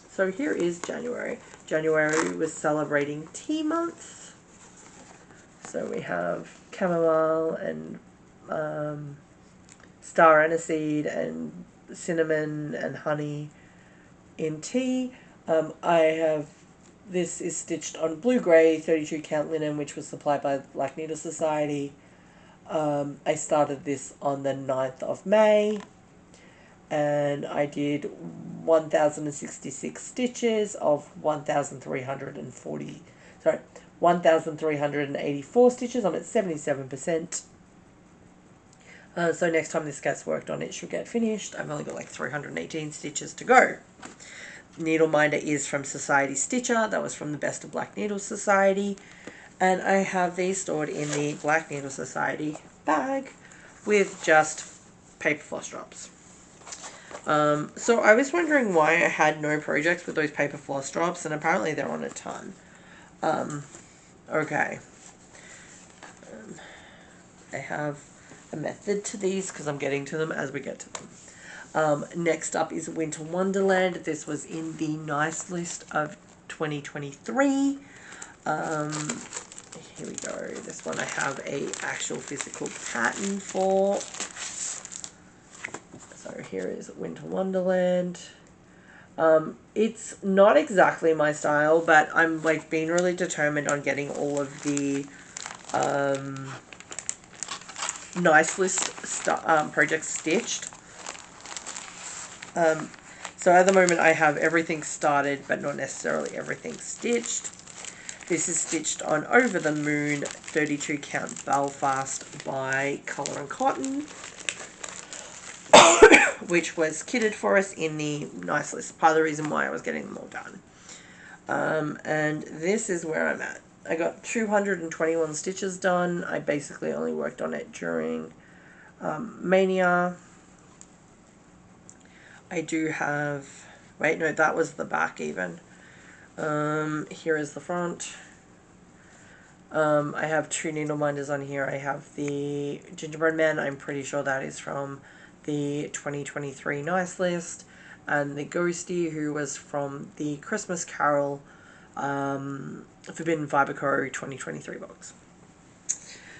So here is January. January was celebrating tea month. So we have chamomile and star aniseed and cinnamon and honey in tea. I have this is stitched on blue grey 32 count linen, which was supplied by the Black Needle Society. I started this on the 9th of May, and I did 1,066 stitches of 1,384 stitches. I'm at 77%. So next time this gets worked on, it should get finished. I've only got like 318 stitches to go. Needle minder is from Society Stitcher. That was from the Best of Black Needle Society. And I have these stored in the Black Needle Society bag with just paper floss drops. So I was wondering why I had no projects with those paper floss drops, and apparently they're on a ton. Okay. I have a method to these because I'm getting to them as we get to them. Next up is Winter Wonderland. This was in the nice list of 2023. Here we go. This one I have a actual physical pattern for. So here is Winter Wonderland. It's not exactly my style, but I'm like being really determined on getting all of the nice list projects stitched. So at the moment I have everything started, but not necessarily everything stitched. This is stitched on Over the Moon 32 count Belfast by Colour and Cotton, which was kitted for us in the nice list. Part of the reason why I was getting them all done. And this is where I'm at. I got 221 stitches done. I basically only worked on it during Mania. I do have, wait, no, that was the back even. Here is the front. I have 2 needle minders on here. I have the Gingerbread Man. I'm pretty sure that is from the 2023 nice list. And the Ghosty, who was from the Christmas Carol Forbidden Fibre Co. 2023 box.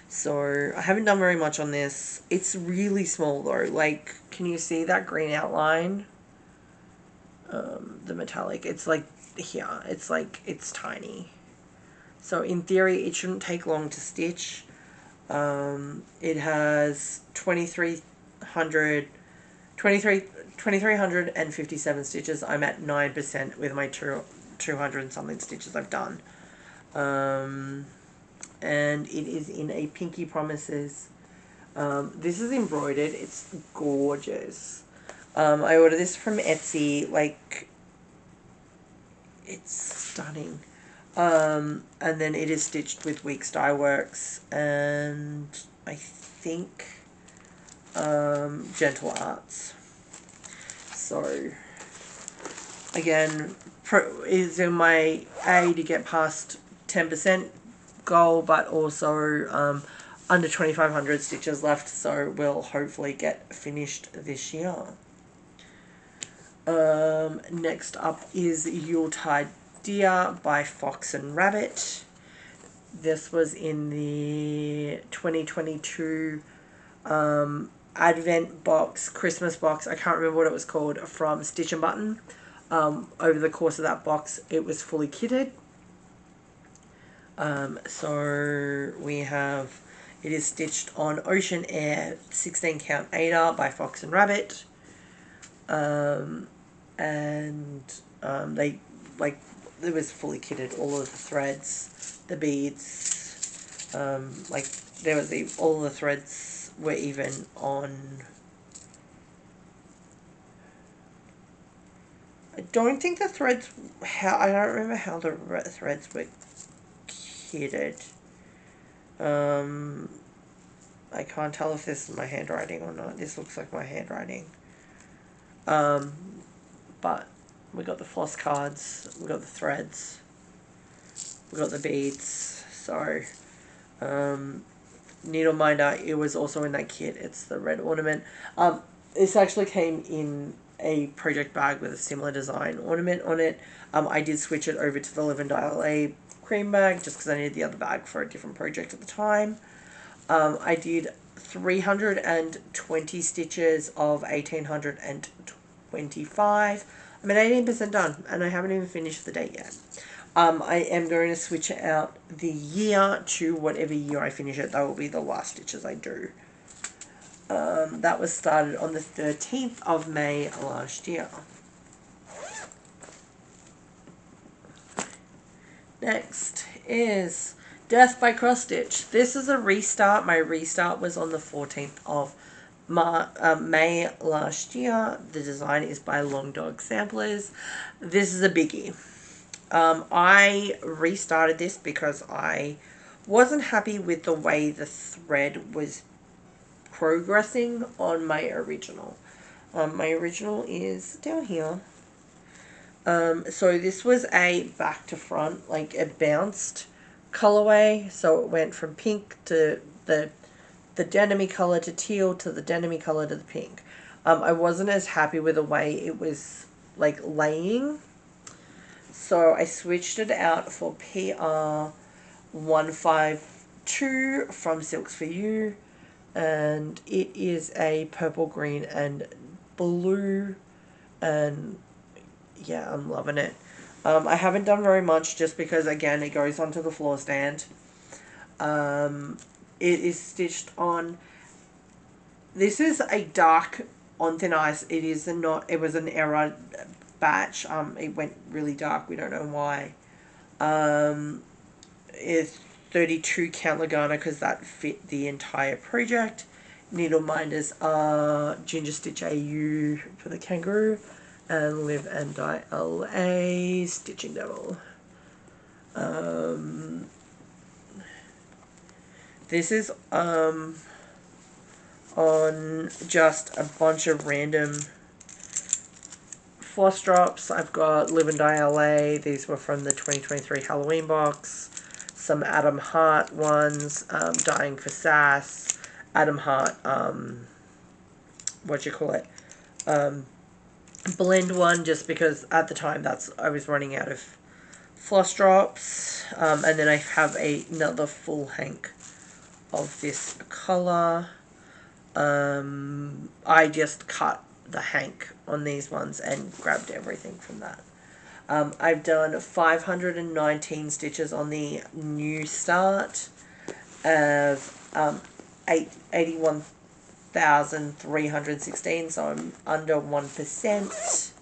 So I haven't done very much on this. It's really small though. Like, can you see that green outline? The metallic. It's like here. It's like, it's tiny. So in theory, it shouldn't take long to stitch. It has 2,357 stitches. I'm at 9% with my 200 and something stitches I've done. And it is in a Pinky Promises. This is embroidered. It's gorgeous. I ordered this from Etsy. Like, it's stunning. And then it is stitched with Weeks Dye Works and I think Gentle Arts. So again, is in my A to get past 10% goal, but also under 2,500 stitches left, so we'll hopefully get finished this year. Next up is Yuletide Deer by Fox and Rabbit. This was in the 2022 Advent box, Christmas box. I can't remember what it was called, from Stitch and Button. Over the course of that box, it was fully kitted. So we have, it is stitched on Ocean Air 16 count Ada by Fox and Rabbit. They, like, it was fully kitted, all of the threads, the beads, like, there was all the threads were even on, I don't think the threads, I don't remember how the threads were kitted. I can't tell if this is my handwriting or not. This looks like my handwriting. But we got the floss cards, we got the threads, we got the beads. So, needle minder, it was also in that kit. It's the red ornament. This actually came in a project bag with a similar design ornament on it. I did switch it over to the Live and Die cream bag just because I needed the other bag for a different project at the time. I did 320 stitches of 1,825. I'm at 18% done, and I haven't even finished the date yet. I am going to switch out the year to whatever year I finish it. That will be the last stitches I do. That was started on the 13th of May last year. Next is Death by Cross Stitch. This is a restart. My restart was on the 14th of May last year. The design is by Long Dog Samplers. This is a biggie. I restarted this because I wasn't happy with the way the thread was progressing on my original. My original is down here. So this was a back to front, like a bounced colorway. So it went from pink to the denim color to teal to the denim color to the pink. I wasn't as happy with the way it was like laying. So I switched it out for PR 152 from Silks For You. And it is a purple, green, and blue. And yeah, I'm loving it. I haven't done very much just because, again, it goes onto the floor stand. It is stitched on. This is a dark on thin ice. It is not. It was an error batch. It went really dark. We don't know why. It's 32 count Lagana because that fit the entire project. Needle minders are Ginger Stitch AU for the kangaroo, and Live and Die LA Stitching Devil. This is on just a bunch of random floss drops. I've got Live and Die LA. These were from the 2023 Halloween box. Some Adam Hart ones. Dying for Sass. Adam Hart, blend one, just because at the time I was running out of floss drops. And then I have another full hank of this color. I just cut the hank on these ones and grabbed everything from that. I've done 519 stitches on the new start of 81,316, so I'm under 1%.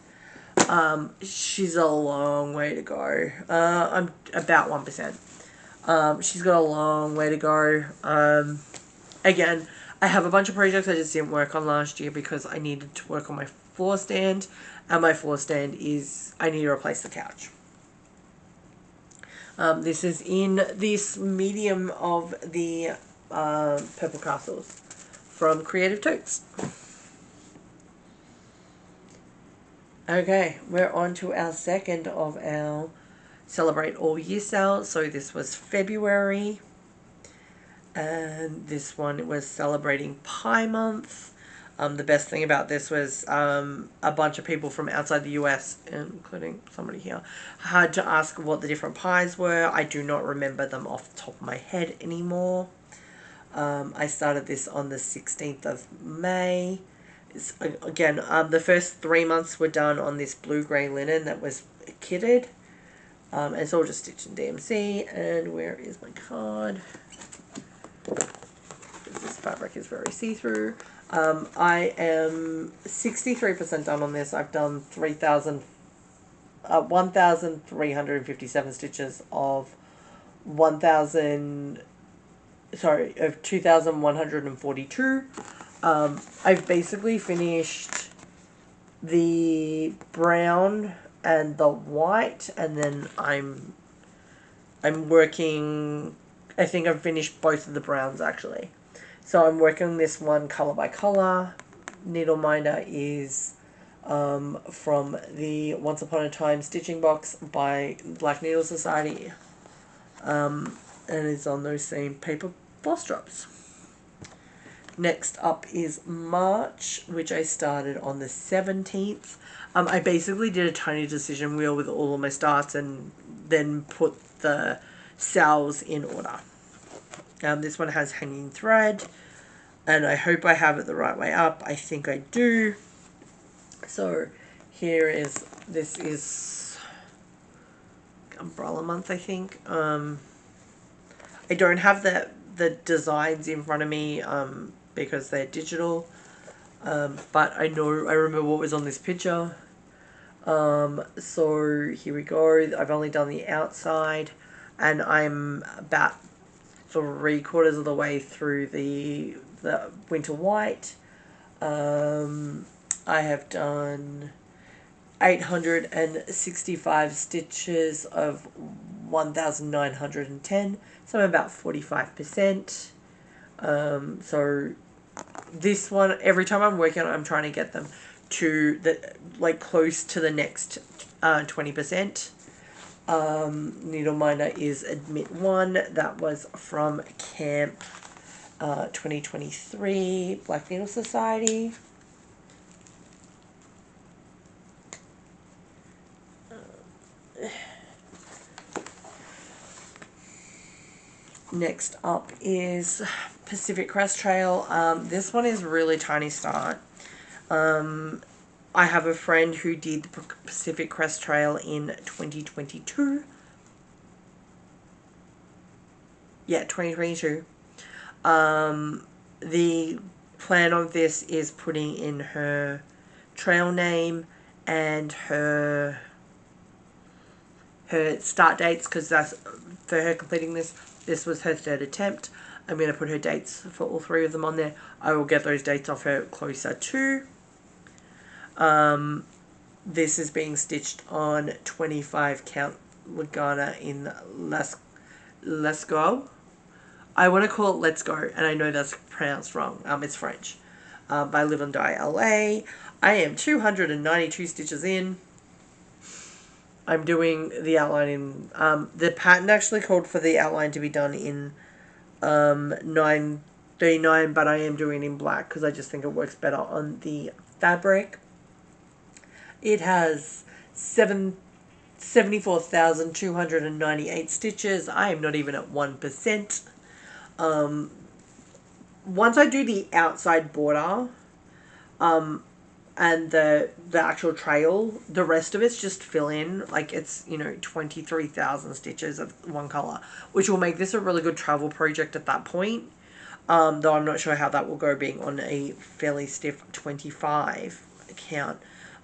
She's a long way to go. I'm about 1%. She's got a long way to go. Again, I have a bunch of projects I just didn't work on last year because I needed to work on my floor stand, and my floor stand is, I need to replace the couch. This is in this medium of the Purple Castles from Creative Totes. Okay, we're on to our second of our Celebrate All Year sale. So this was February, and this one was celebrating Pie Month. The best thing about this was a bunch of people from outside the US, including somebody here, had to ask what the different pies were. I do not remember them off the top of my head anymore. I started this on the 16th of May. Again, the first 3 months were done on this blue-grey linen that was kitted. It's all just stitched in DMC. And where is my card? This fabric is very see-through. I am 63% done on this. I've done 1,357 stitches of 2,142. I've basically finished the brown and the white, and then I'm working, I think I've finished both of the browns actually. So I'm working this one color by color. Needle minder is from the Once Upon a Time stitching box by Black Needle Society. And it's on those same paper floss drops. Next up is March, which I started on the 17th. I basically did a tiny decision wheel with all of my starts and then put the cells in order. This one has hanging thread, and I hope I have it the right way up. I think I do. So this is umbrella month, I think. I don't have the designs in front of me because they're digital, but I remember what was on this picture. So here we go. I've only done the outside, and I'm about 3/4 of the way through the winter white. I have done 865 stitches of 1,910, so I'm about 45%. So this one, every time I'm working on it, I'm trying to get them to close to the next 20%. Needle minder is Admit 1. That was from Camp 2023 Black Needle Society. Next up is Pacific Crest Trail. This one is really tiny start. I have a friend who did the Pacific Crest Trail in 2022. Yeah, 2022. The plan of this is putting in her trail name and her start dates, because that's for her completing this. This was her 3rd attempt. I'm going to put her dates for all 3 of them on there. I will get those dates off her closer to. This is being stitched on 25 count Lagana in Let's Go. I want to call it Let's Go, and I know that's pronounced wrong. It's French. By Live and Die LA. I am 292 stitches in. I'm doing the outline in... the pattern actually called for the outline to be done in 939, but I am doing it in black because I just think it works better on the fabric. It has 74,298 stitches. I am not even at 1%. Once I do the outside border, and the actual trail, the rest of it's just fill in. Like, it's, 23,000 stitches of one color, which will make this a really good travel project at that point. Though I'm not sure how that will go being on a fairly stiff 25 count.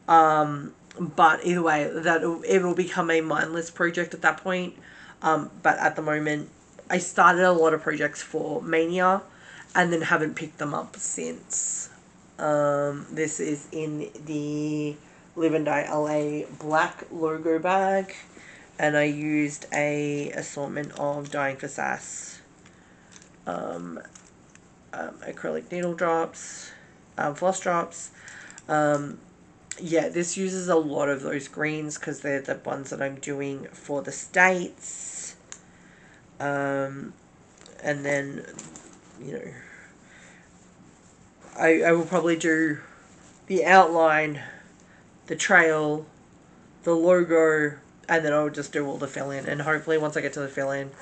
But either way, it will become a mindless project at that point. But at the moment, I started a lot of projects for Mania and then haven't picked them up since. This is in the Live and Die LA black logo bag, and I used a assortment of Dying for Sass acrylic needle drops, floss drops. Yeah, this uses a lot of those greens because they're the ones that I'm doing for the States. And then, I will probably do the outline, the trail, the logo, and then I'll just do all the fill-in. And hopefully once I get to the fill-in,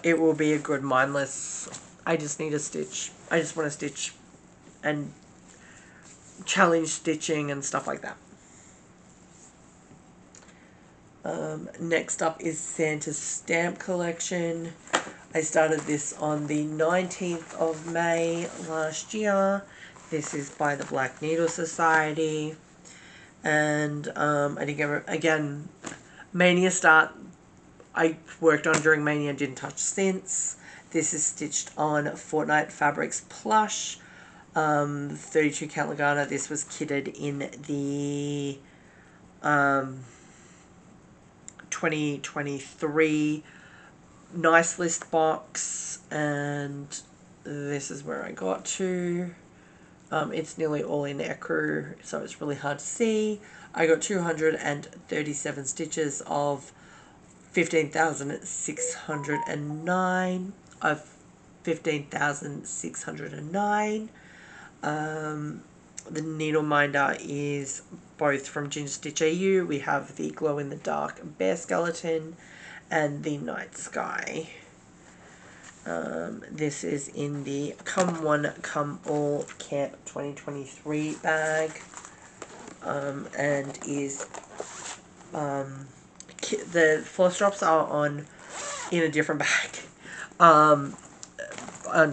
it will be a good mindless. I just need a stitch. I just want to stitch and challenge stitching and stuff like that. Next up is Santa's Stamp Collection. I started this on the 19th of May last year. This is by the Black Needle Society. And I think, again, Mania start, I worked on during Mania and didn't touch since. This is stitched on Fortnite Fabrics Plush. 32 count Lagana. This was kitted in the 2023 Nice List box, and this is where I got to. It's nearly all in ecru, so it's really hard to see. I got 237 stitches of 15,609 of 15,609. The needle minder is both from Ginger Stitch AU. We have the glow in the dark bear skeleton and the night sky. This is in the Come One Come All Camp 2023 bag, and is the floss drops are in a different bag. On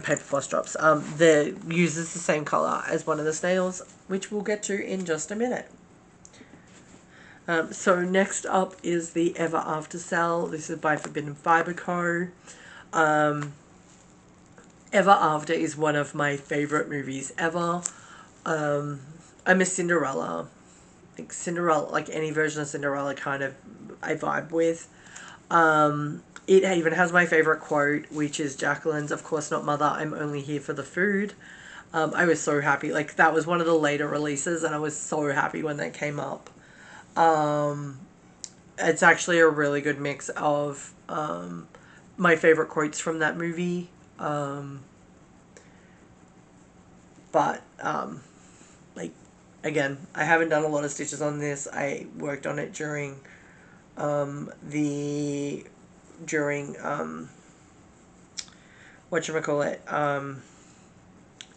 paper floss drops. The uses the same color as one of the snails, which we'll get to in just a minute. So next up is the Ever After cell. This is by Forbidden Fiber Co. Ever After is one of my favorite movies ever. I'm a Cinderella. Like Cinderella, like any version of Cinderella kind of I vibe with. It even has my favorite quote, which is Jacqueline's, "Of course not, mother, I'm only here for the food." I was so happy. Like, that was one of the later releases, and I was so happy when that came up. It's actually a really good mix of my favorite quotes from that movie. Like, again, I haven't done a lot of stitches on this. I worked on it during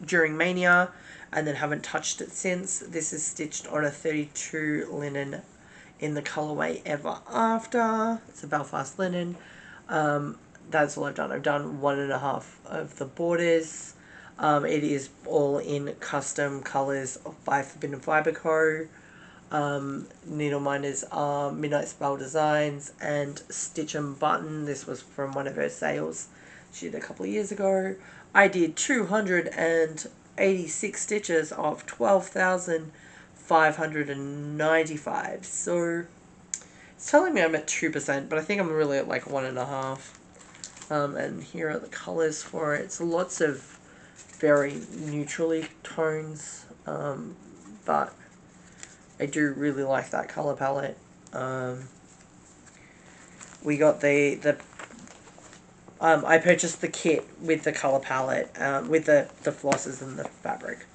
during Mania, and then haven't touched it since. This is stitched on a 32 linen in the colorway Ever After. It's a Belfast linen. That's all I've done. I've done 1.5 of the borders. It is all in custom colors by Forbidden Fiber Co. Needle minders are Midnight Spell Designs and Stitch and Button. This was from one of her sales she did a couple of years ago. I did 286 stitches of 12,595. So it's telling me I'm at 2%, but I think I'm really at like 1.5. And here are the colors for it. It's lots of very neutrally tones, but I do really like that color palette. We got I purchased the kit with the color palette, with the flosses and the fabric.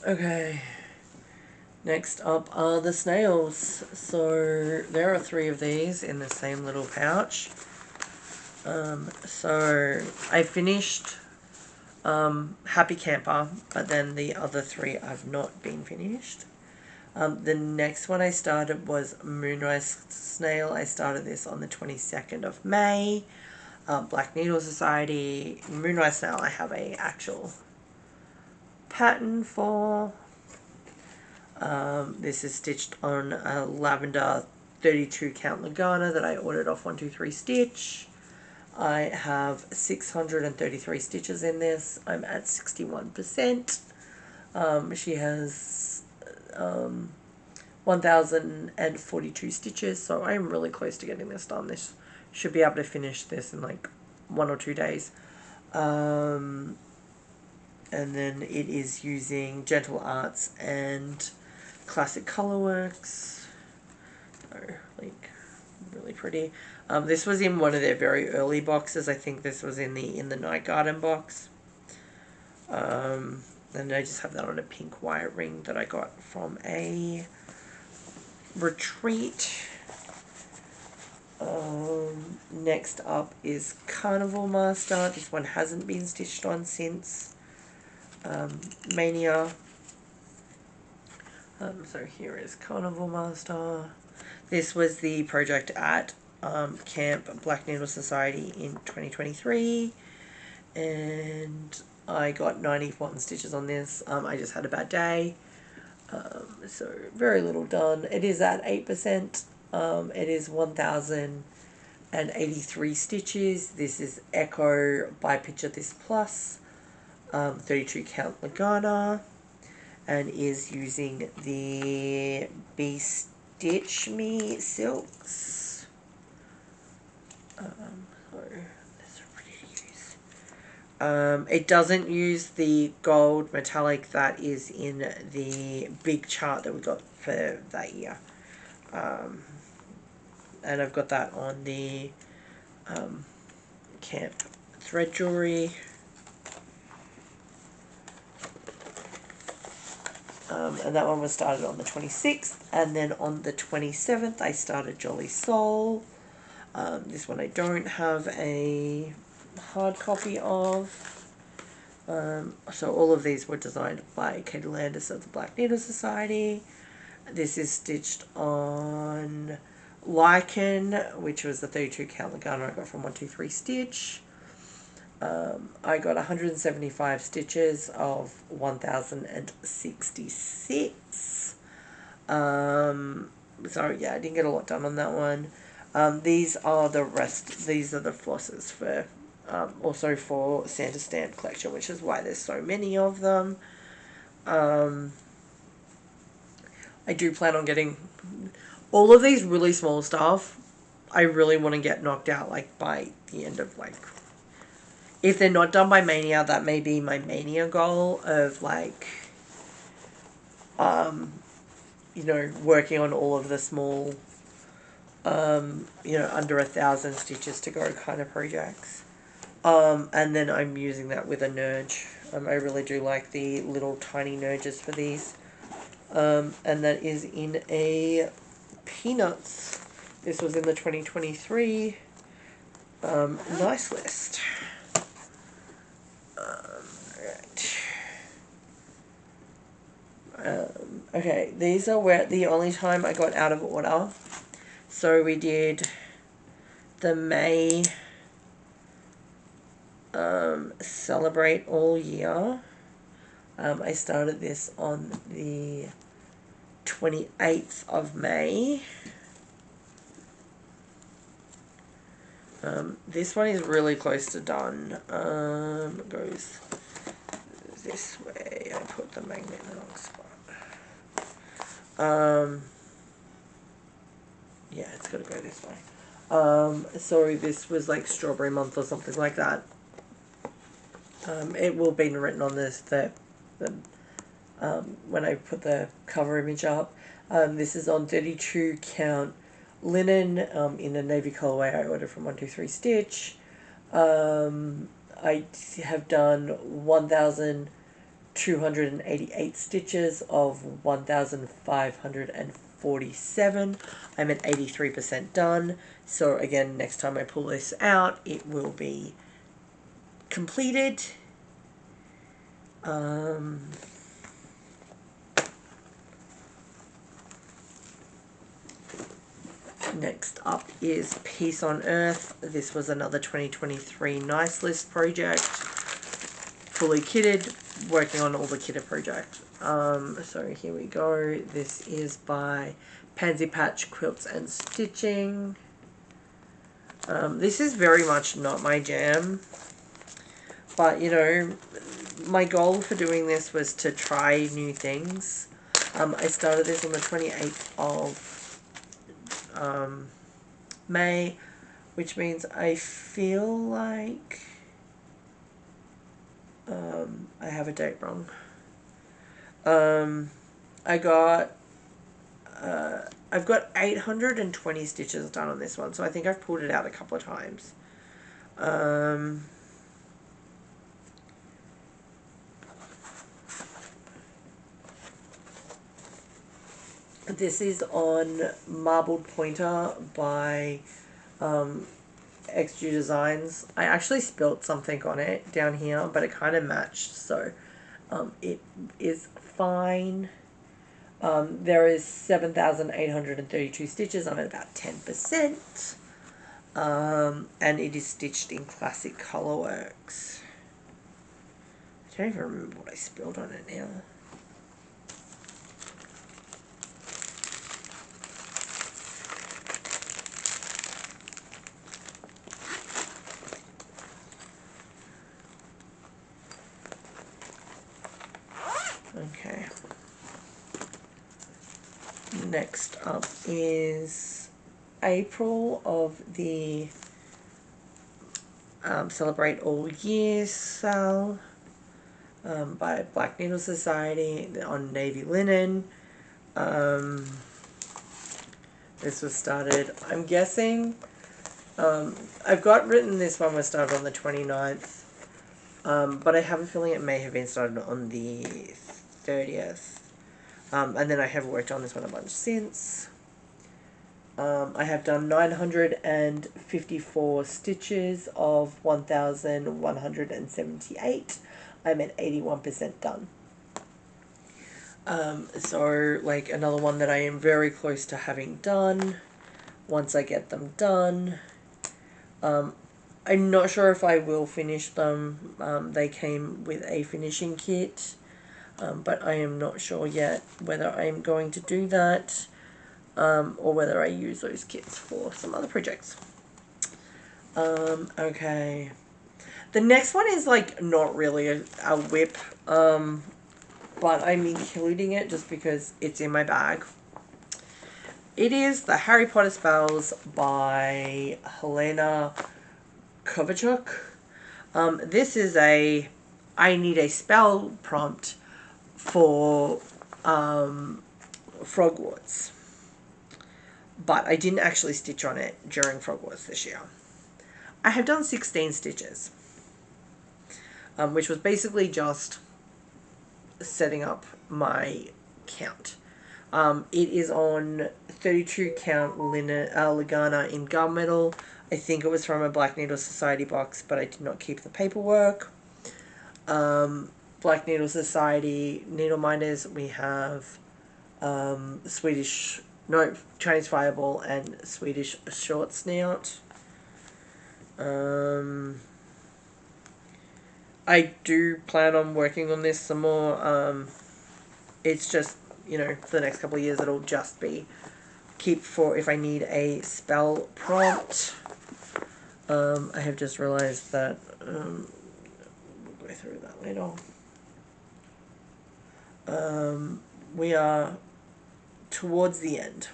Okay. Next up are the snails. So there are 3 of these in the same little pouch. So I finished Happy Camper, but then the other 3 I've not been finished. The next one I started was Moonrise Snail. I started this on the 22nd of May. Black Needle Society. Moonrise Snail I have a actual pattern for. This is stitched on a lavender 32 count Lagana that I ordered off 123 Stitch. I have 633 stitches in this. I'm at 61%. She has 1,042 stitches, so I'm really close to getting this done. This should be able to finish this in like 1 or 2 days. And then it is using Gentle Arts and Classic Colorworks. So, like, really pretty. This was in one of their very early boxes. I think this was in the Night Garden box. And I just have that on a pink wire ring that I got from a retreat. Next up is Carnival Master. This one hasn't been stitched on since Mania. So here is Carnival Master. This was the project at Camp Black Needle Society in 2023, and I got 91 stitches on this. I just had a bad day, so very little done. It is at 8%. It is 1,083 stitches. This is Echo by Picture This Plus, 32 count Lagana, and is using the Be Stitch Me silks. It doesn't use the gold metallic that is in the big chart that we got for that year. And I've got that on the Camp Thread Jewelry. And that one was started on the 26th, and then on the 27th I started Jolly Soul. This one I don't have a hard copy of. So all of these were designed by Katie Landis of the Black Needle Society. This is stitched on Lichen, which was the 32 count gunner I got from 123 Stitch. I got 175 stitches of 1066. So yeah, I didn't get a lot done on that one. These are the flosses for also for Santa Stamp Collection, which is why there's so many of them. I do plan on getting all of these really small stuff. I really want to get knocked out like by the end of like, if they're not done by Mania, that may be my Mania goal of like, you know, working on all of the small, you know, under 1,000 stitches to go kind of projects. And then I'm using that with a Nerge. I really do like the little tiny Nerges for these. And that is in a Peanuts. This was in the 2023 nice list. Okay, these are where the only time I got out of order. So we did the May Celebrate All Year. I started this on the 28th of May. This one is really close to done. It goes this way. I put the magnet in the wrong spot. Yeah, it's got to go this way. Sorry, this was like Strawberry Month or something like that. It will be written on this when I put the cover image up. This is on 32 count linen in a navy colorway I ordered from 123 Stitch. I have done 1,288 stitches of 1,547. I'm at 83% done. So again, next time I pull this out, it will be completed. Next up is Peace on Earth. This was another 2023 nice list project. Fully kitted, working on all the kitted projects. So here we go. This is by Pansy Patch Quilts and Stitching. This is very much not my jam. But, you know, my goal for doing this was to try new things. I started this on the 28th of May, which means I feel like I have a date wrong. I've got 820 stitches done on this one, so I think I've pulled it out a couple of times. This is on Marbled Pointer by XG Designs. I actually spilt something on it down here, but it kind of matched, so it is fine. There is 7,832 stitches. I'm at about 10%. And it is stitched in Classic Colorworks. I don't even remember what I spilled on it now. Okay. Next up is April of the Celebrate All Year sale by Black Needle Society on Navy Linen. This was started, I'm guessing, I've got written this one was started on the 29th, but I have a feeling it may have been started on the 30th. And then I have worked on this one a bunch since. I have done 954 stitches of 1,178. I'm at 81% done. So like another one that I am very close to having done. Once I get them done, I'm not sure if I will finish them. They came with a finishing kit, but I am not sure yet whether I am going to do that, or whether I use those kits for some other projects. Okay. The next one is like not really a WIP, but I'm including it just because it's in my bag. It is the Harry Potter Spells by Helena Kovacic. This is I need a spell prompt for Frogwarts, but I didn't actually stitch on it during Frogwarts this year. I have done 16 stitches, which was basically just setting up my count. It is on 32 count Lagana in gunmetal. I think it was from a Black Needle Society box, but I did not keep the paperwork. Black Needle Society needle minders, we have Chinese Fireball and Swedish Short Snout. I do plan on working on this some more. It's just, you know, for the next couple of years it'll just be keep for if I need a spell prompt. I have just realized that we'll go through that later. We are towards the end.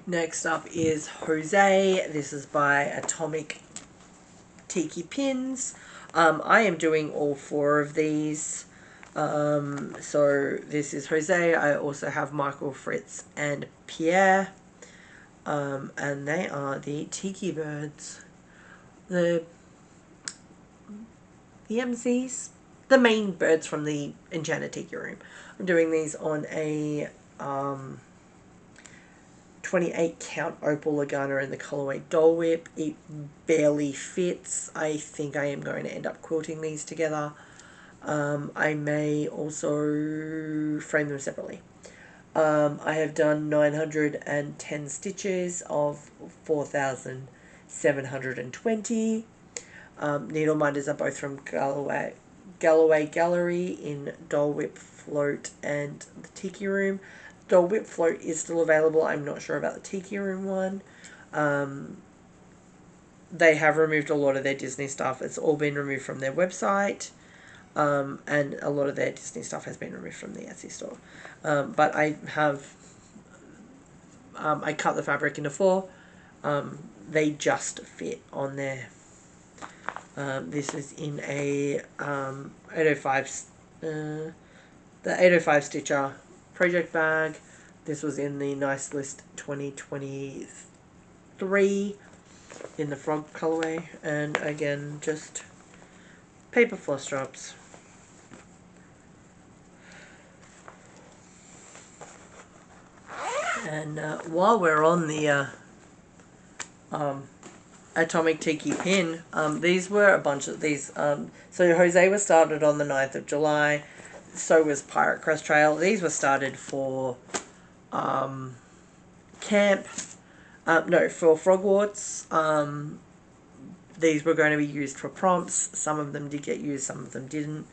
Next up is Jose. This is by Atomic Tiki Pins. I am doing all 4 of these. So this is Jose. I also have Michael, Fritz, and Pierre. And they are the Tiki Birds. The MCs. The main birds from the Enchanted Tiki Room. I'm doing these on a 28 count opal Lagana in the colorway Doll Whip. It barely fits. I think I am going to end up quilting these together. I may also frame them separately. I have done 910 stitches of 4,720. Needle minders are both from Galloway Gallery in Doll Whip Float and the Tiki Room. Doll Whip Float is still available. I'm not sure about the Tiki Room one. They have removed a lot of their Disney stuff. It's all been removed from their website. And a lot of their Disney stuff has been removed from the Etsy store. But I have... I cut the fabric into 4. They just fit on there. This is in a 805... the 805 Stitcher project bag. This was in the Nice List 2023 in the frog colorway, and again just paper floss drops. And while we're on the Atomic Tiki Pin, these were a bunch of these. So Jose was started on the 9th of July. So was Pirate Crest Trail. These were started for camp. No, for Frogwarts. These were going to be used for prompts. Some of them did get used, some of them didn't.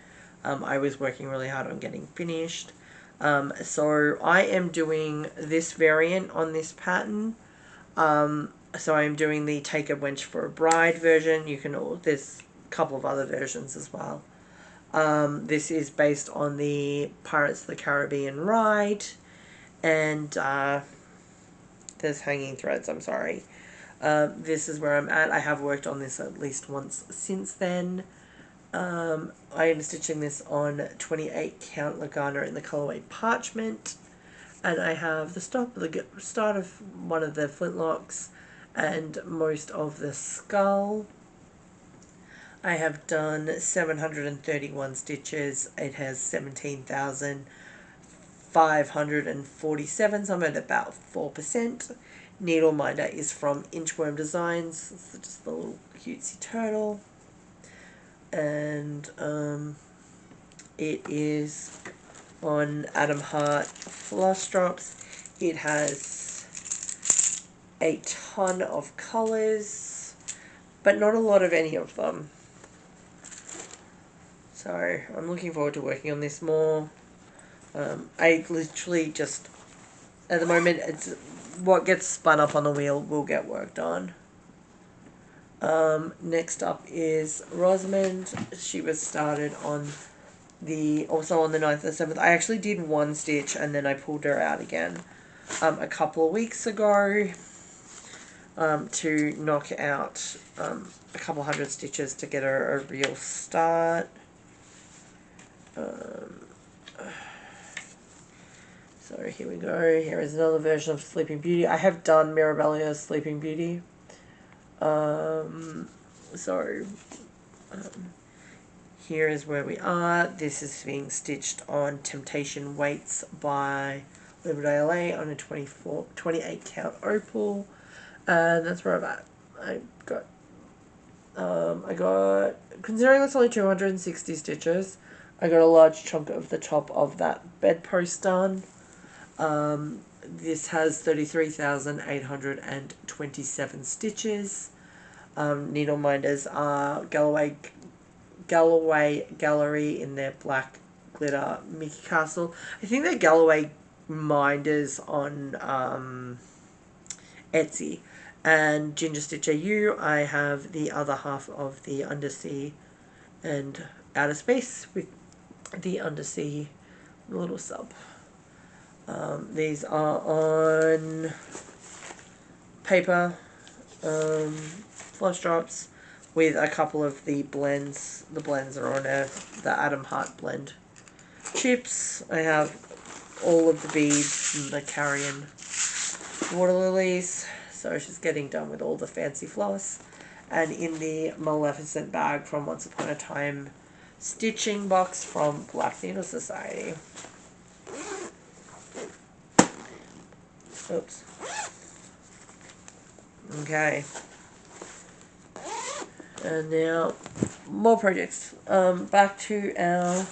I was working really hard on getting finished. So I am doing this variant on this pattern. So I'm doing the Take a Wench for a Bride version. There's a couple of other versions as well. This is based on the Pirates of the Caribbean ride, and there's hanging threads, I'm sorry. This is where I'm at. I have worked on this at least once since then. I am stitching this on 28 count Lagana in the colorway Parchment, and I have the start of one of the flintlocks and most of the skull. I have done 731 stitches. It has 17,547, so I'm at about 4%. Needle minder is from Inchworm Designs. It's just the little cutesy turtle. And it is on Adam Hart floss drops. It has a ton of colours, but not a lot of any of them. So I'm looking forward to working on this more. I literally just, at the moment, it's what gets spun up on the wheel will get worked on. Next up is Rosamond. She was started on also on the 9th and 7th. I actually did one stitch and then I pulled her out again a couple of weeks ago to knock out a couple hundred stitches to get her a real start. So here we go. Here is another version of Sleeping Beauty. I have done Mirabelle's Sleeping Beauty. Here is where we are. This is being stitched on Temptation Weights by Liverdale on a 28 count opal, and that's where I'm at. I got, considering it's only 260 stitches, I got a large chunk of the top of that bedpost done. This has 33,827 stitches. Needle minders are Galloway Gallery in their black glitter Mickey Castle. I think they're Galloway minders on Etsy. And Ginger Stitch AU, I have the other half of the Undersea and Outer Space with the Undersea little sub. These are on paper flush drops with a couple of the blends. The blends are on the Adam Hart blend chips. I have all of the beads and the carrion water lilies. So she's getting done with all the fancy floss. And in the Maleficent bag from Once Upon a Time stitching box from Black Needle Society. Oops. Okay. And now, more projects. Back to our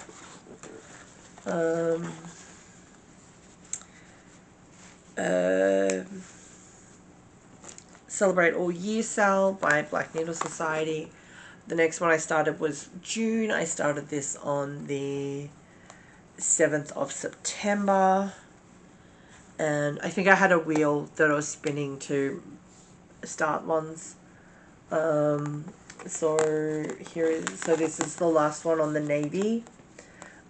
Celebrate All Year sale by Black Needle Society. The next one I started was June. I started this on the 7th of September. And I think I had a wheel that I was spinning to start ones. So this is the last one on the navy.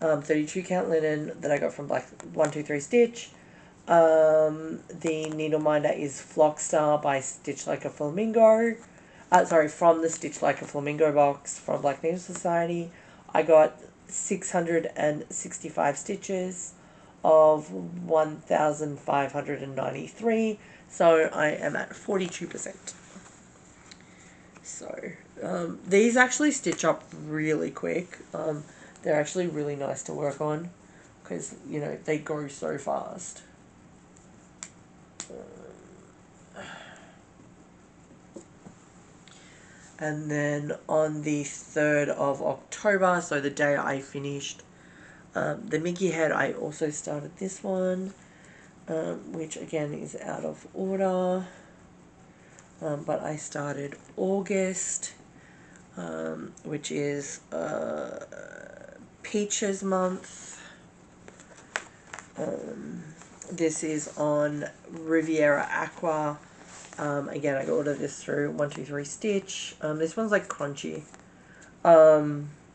32 count linen that I got from Black 123 Stitch. The needle minder is Flosstube by Stitch Like a Flamingo. From the Stitch Like a Flamingo box from Black Needle Society. I got 665 stitches of 1,593, so I am at 42%. So these actually stitch up really quick. They're actually really nice to work on because, you know, they go so fast. And then on the 3rd of October, so the day I finished the Mickey head, I also started this one, which again is out of order. But I started August, which is Peaches month. This is on Riviera Aqua. Again, I ordered this through 123 Stitch. This one's like crunchy.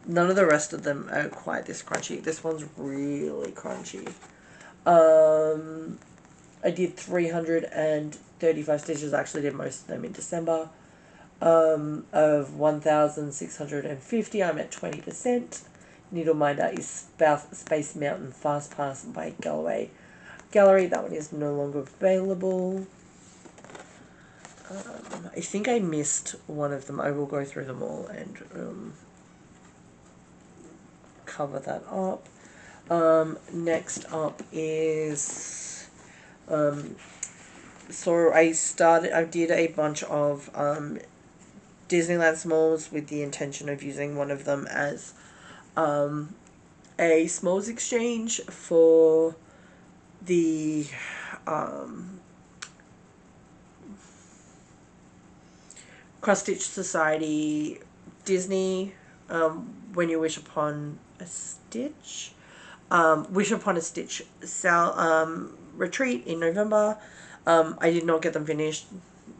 None of the rest of them are quite this crunchy. This one's really crunchy. I did 335 stitches. I actually did most of them in December. Of 1,650, I'm at 20%. Needle minder is Space Mountain Fast Pass by Galloway Gallery. That one is no longer available. I think I missed one of them. I will go through them all and cover that up. Next up is so I did a bunch of Disneyland Smalls with the intention of using one of them as a smalls exchange for the Cross Stitch Society Disney When You Wish Upon a Stitch Wish Upon a Stitch retreat in November. I did not get them finished.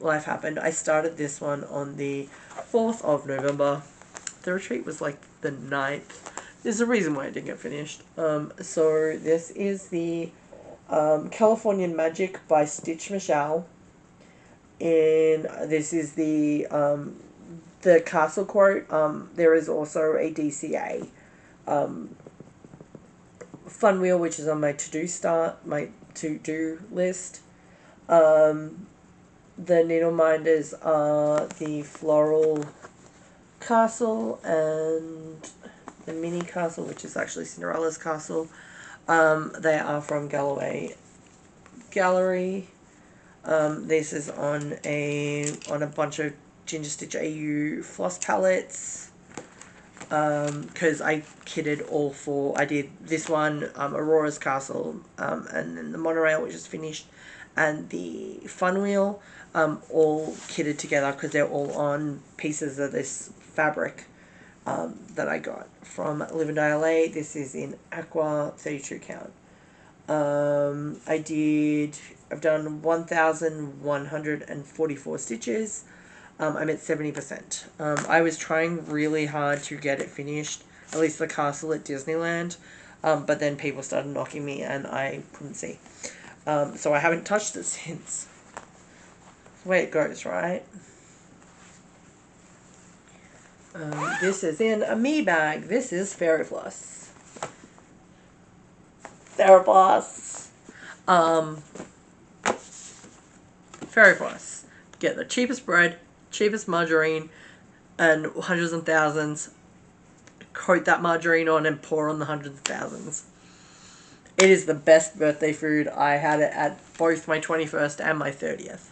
Life happened. I started this one on the 4th of November. The retreat was like the 9th. There's a reason why I didn't get finished. So this is the Californian Magic by Stitch Michelle. And this is the castle quote. There is also a DCA fun wheel, which is on my to-do list. The needle minders are the floral castle and the mini castle, which is actually Cinderella's castle. They are from Galloway Gallery. This is on a bunch of Ginger Stitch AU floss palettes. Because I kitted all four. I did this one, Aurora's Castle, and then the monorail, which is finished, and the fun wheel, all kitted together because they're all on pieces of this fabric that I got from Live and Die LA. This is in Aqua 32 count. I've done 1,144 stitches. I'm at 70%. I was trying really hard to get it finished, at least the castle at Disneyland, but then people started knocking me and I couldn't see. So I haven't touched it since. That's the way it goes, right? This is in a me bag. This is Fairy Floss. Fairy Floss. Fairy Floss. Get the cheapest bread, cheapest margarine, and hundreds and thousands. Coat that margarine on and pour on the hundreds of thousands. It is the best birthday food. I had it at both my 21st and my 30th.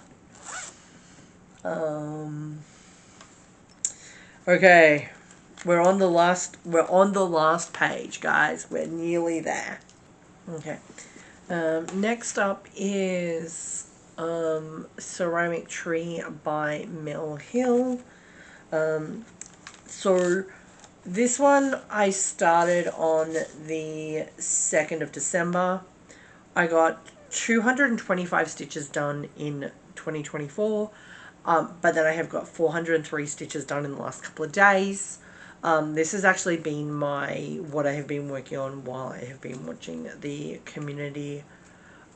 Okay. We're on the last page, guys. We're nearly there. Okay. Next up is Ceramic Tree by Mill Hill. So this one I started on the 2nd of December. I got 225 stitches done in 2024, but then I have got 403 stitches done in the last couple of days. This has actually been what I have been working on while I have been watching the community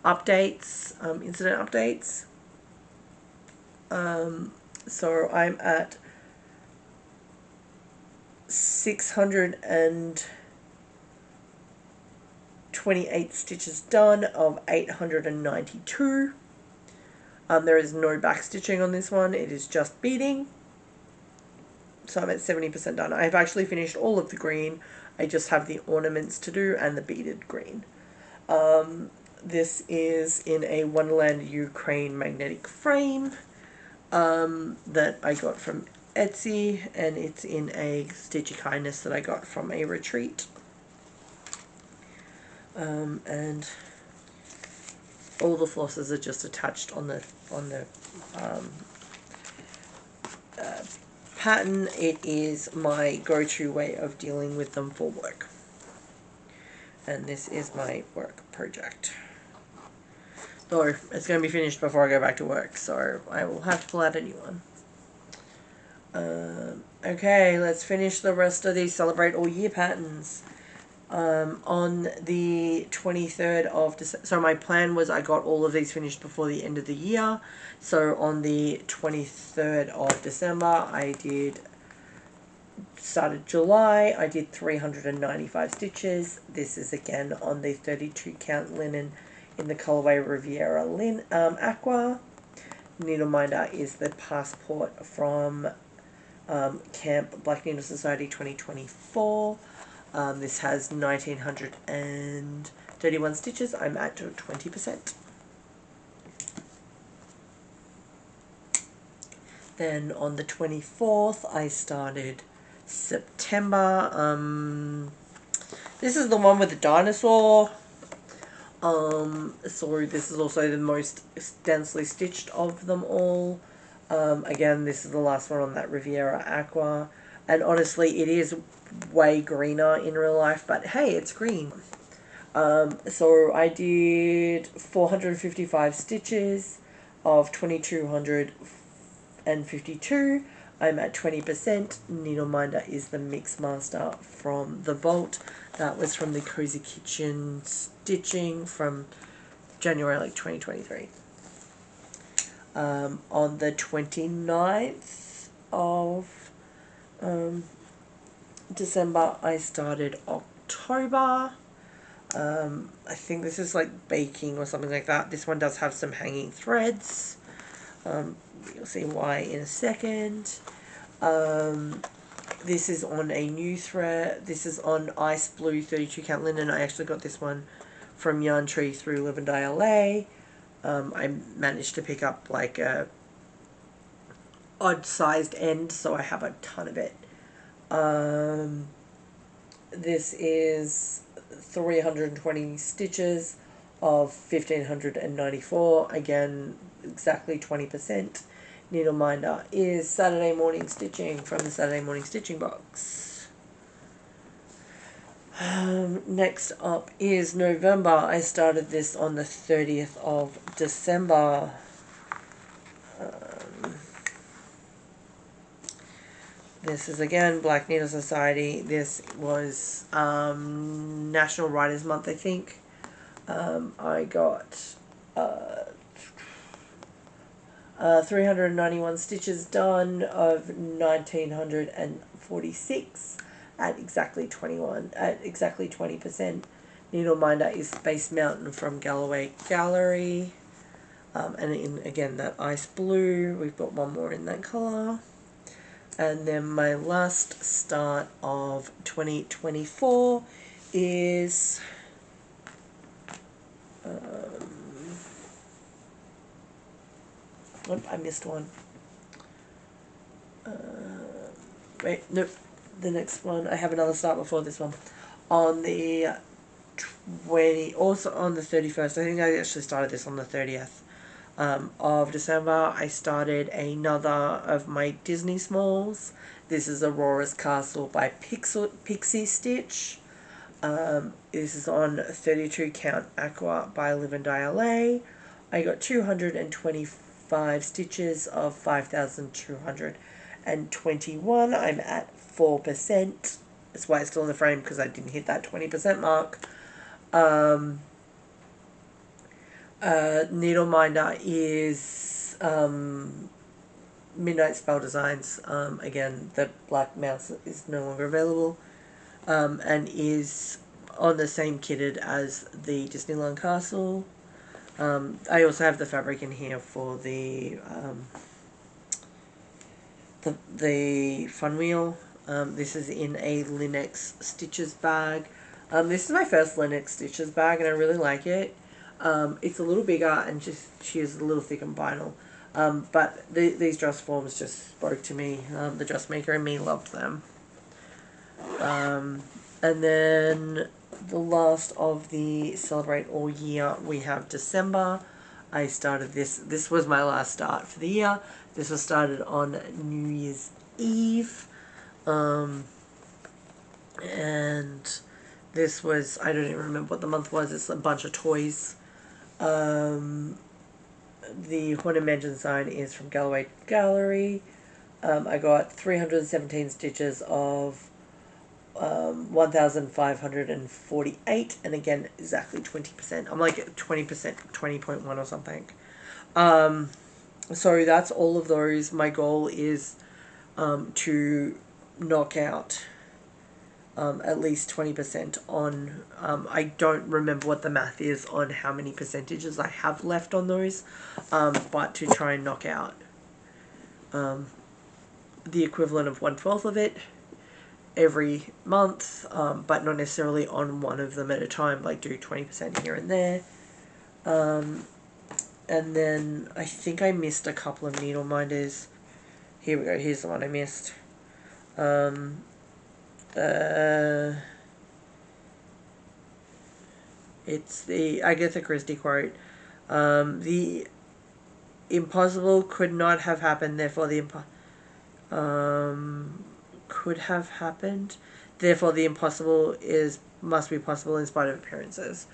updates, incident updates. So I'm at 628 stitches done of 892. There is no back stitching on this one. It is just beading. So I'm at 70% done. I've actually finished all of the green. I just have the ornaments to do and the beaded green. This is in a Wonderland Ukraine magnetic frame that I got from Etsy, and it's in a Stitchy Kindness that I got from a retreat. And all the flosses are just attached on the pattern. It is my go-to way of dealing with them for work. And this is my work project. So it's going to be finished before I go back to work, so I will have to pull out a new one. Okay, let's finish the rest of these Celebrate All Year patterns. On the 23rd of December, so my plan was I got all of these finished before the end of the year. So on the 23rd of December, started July, I did 395 stitches. This is again on the 32 count linen in the colorway Riviera Aqua. Needle minder is the Passport from Camp Black Needle Society 2024. This has 1,931 stitches. I'm at 20%. Then on the 24th, I started September. This is the one with the dinosaur. So this is also the most densely stitched of them all. Again, this is the last one on that Riviera Aqua. And honestly, it is way greener in real life, but hey, it's green. So I did 455 stitches of 2252. I'm at 20%. Needle Minder is the Mix Master from the Vault. That was from the Cozy Kitchen stitching from January 2023. On the 29th of December, I started October. I think this is like baking or something like that. This one does have some hanging threads. You'll see why in a second. This is on a new thread. This is on Ice Blue 32 count linen. I actually got this one from Yarn Tree through Live and Die LA. I managed to pick up like a odd sized end, so I have a ton of it. This is 320 stitches of 1594. Again, exactly 20%. Needle Minder is Saturday Morning Stitching from the Saturday Morning Stitching box. Next up is November. I started this on the 30th of December. This is again Black Needle Society. This was National Writers Month, I think. I got 391 stitches done of 1946 at exactly 20%. Needle Minder is Space Mountain from Galloway Gallery. And in, again, that ice blue. We've got one more in that colour. And then my last start of 2024 is I missed one. Wait, nope. The next one, I have another start before this one. On the also on the 31st, I think I actually started this on the 30th of December. I started another of my Disney Smalls. This is Aurora's Castle by Pixie Stitch. This is on 32 count Aqua by Live and Die LA. I got 225 stitches of 5,221. I'm at 4%. That's why it's still in the frame, because I didn't hit that 20% mark. Needle Minder is Midnight Spell Designs. Again, the black mouse is no longer available, and is on the same kitted as the Disneyland Castle. I also have the fabric in here for the fun wheel. This is in a Linux Stitches bag. This is my first Linux Stitches bag, and I really like it. It's a little bigger and she is a little thick in vinyl. But these dress forms just spoke to me. The dressmaker and me loved them. And then the last of the Celebrate All Year, we have December. I started this. This was my last start for the year. This was started on New Year's Eve. And this was, I don't even remember what the month was. It's a bunch of toys. The Haunted Mansion sign is from Galloway Gallery. I got 317 stitches of 1,548, and again, exactly 20%. I'm like 20%, 20.1 or something. So that's all of those. My goal is to knock out at least 20% on, I don't remember what the math is on how many percentages I have left on those, but to try and knock out the equivalent of 1/12 of it every month, but not necessarily on one of them at a time, like do 20% here and there. And then I think I missed a couple of needle minders. Here we go, here's the one I missed. It's the Agatha Christie quote. The impossible could not have happened, therefore the could have happened, therefore the impossible must be possible in spite of appearances.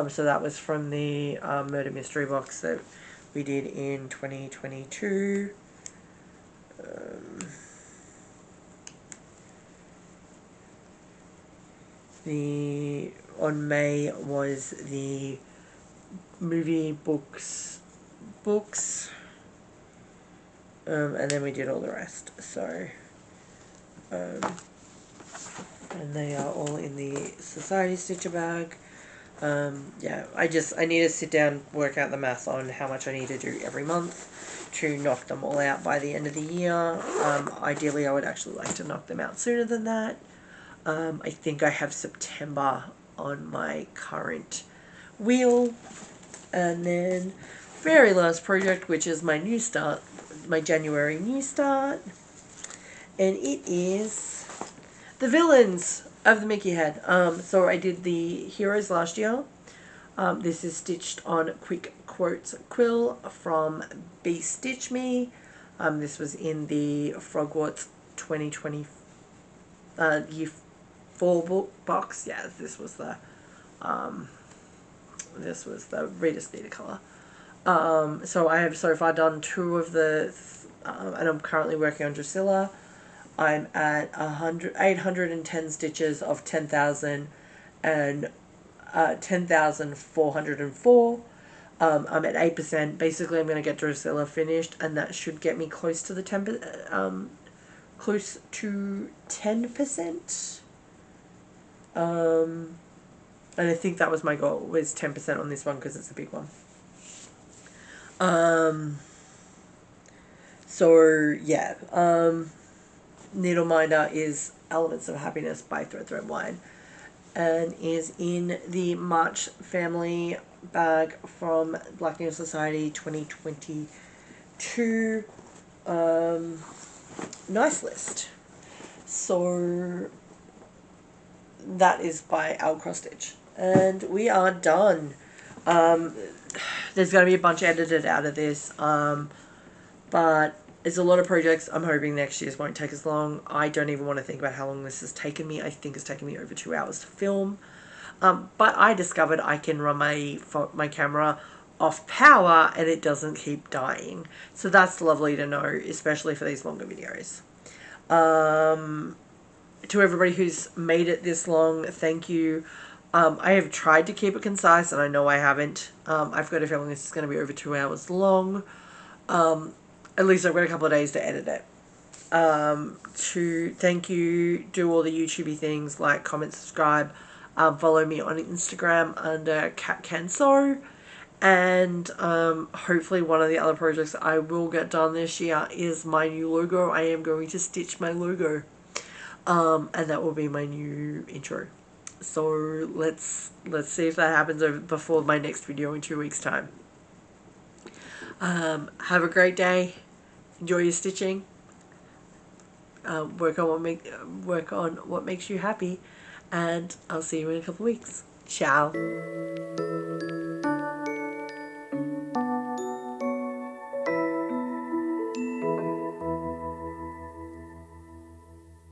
So that was from the murder mystery box that we did in 2022. On May was the movie books, and then we did all the rest. So, and they are all in the Society Stitcher bag. Yeah, I need to sit down, work out the math on how much I need to do every month to knock them all out by the end of the year. Ideally, I would actually like to knock them out sooner than that. I think I have September on my current wheel. And then very last project, which is my new start, my January new start. And it is the villains of the Mickey Head. So I did the heroes last year. This is stitched on Quick Quotes quill from Be Stitch Me. This was in the Frogwarts 2020 year 4 book box. Yeah, this was the Reader's Theatre colour. So I have so far done 2 of the, and I'm currently working on Drusilla. I'm at 810 stitches of 10,000 and 10,404. I'm at 8%. Basically, I'm going to get Drusilla finished, and that should get me close to the 10%. Close to 10%. And I think that was my goal, was 10% on this one because it's a big one. So yeah, Needleminder is Elements of Happiness by Thread Wide, and is in the March family bag from Black Needle Society 2022. Nice list. So that is by Al Cross Stitch, and we are done. There's going to be a bunch edited out of this, but it's a lot of projects. I'm hoping next year's won't take as long. I don't even want to think about how long this has taken me. I think it's taken me over 2 hours to film, but I discovered I can run my camera off power and it doesn't keep dying, so that's lovely to know, especially for these longer videos. To everybody who's made it this long, thank you. I have tried to keep it concise, and I know I haven't. I've got a feeling this is going to be over 2 hours long. At least I've got a couple of days to edit it. To thank you, do all the YouTubey things, like, comment, subscribe. Follow me on Instagram under Cat Can Sew. And hopefully one of the other projects I will get done this year is my new logo. I am going to stitch my logo. And that will be my new intro. So let's see if that happens before my next video in 2 weeks' time. Have a great day. Enjoy your stitching. Work on what makes you happy, and I'll see you in a couple of weeks. Ciao.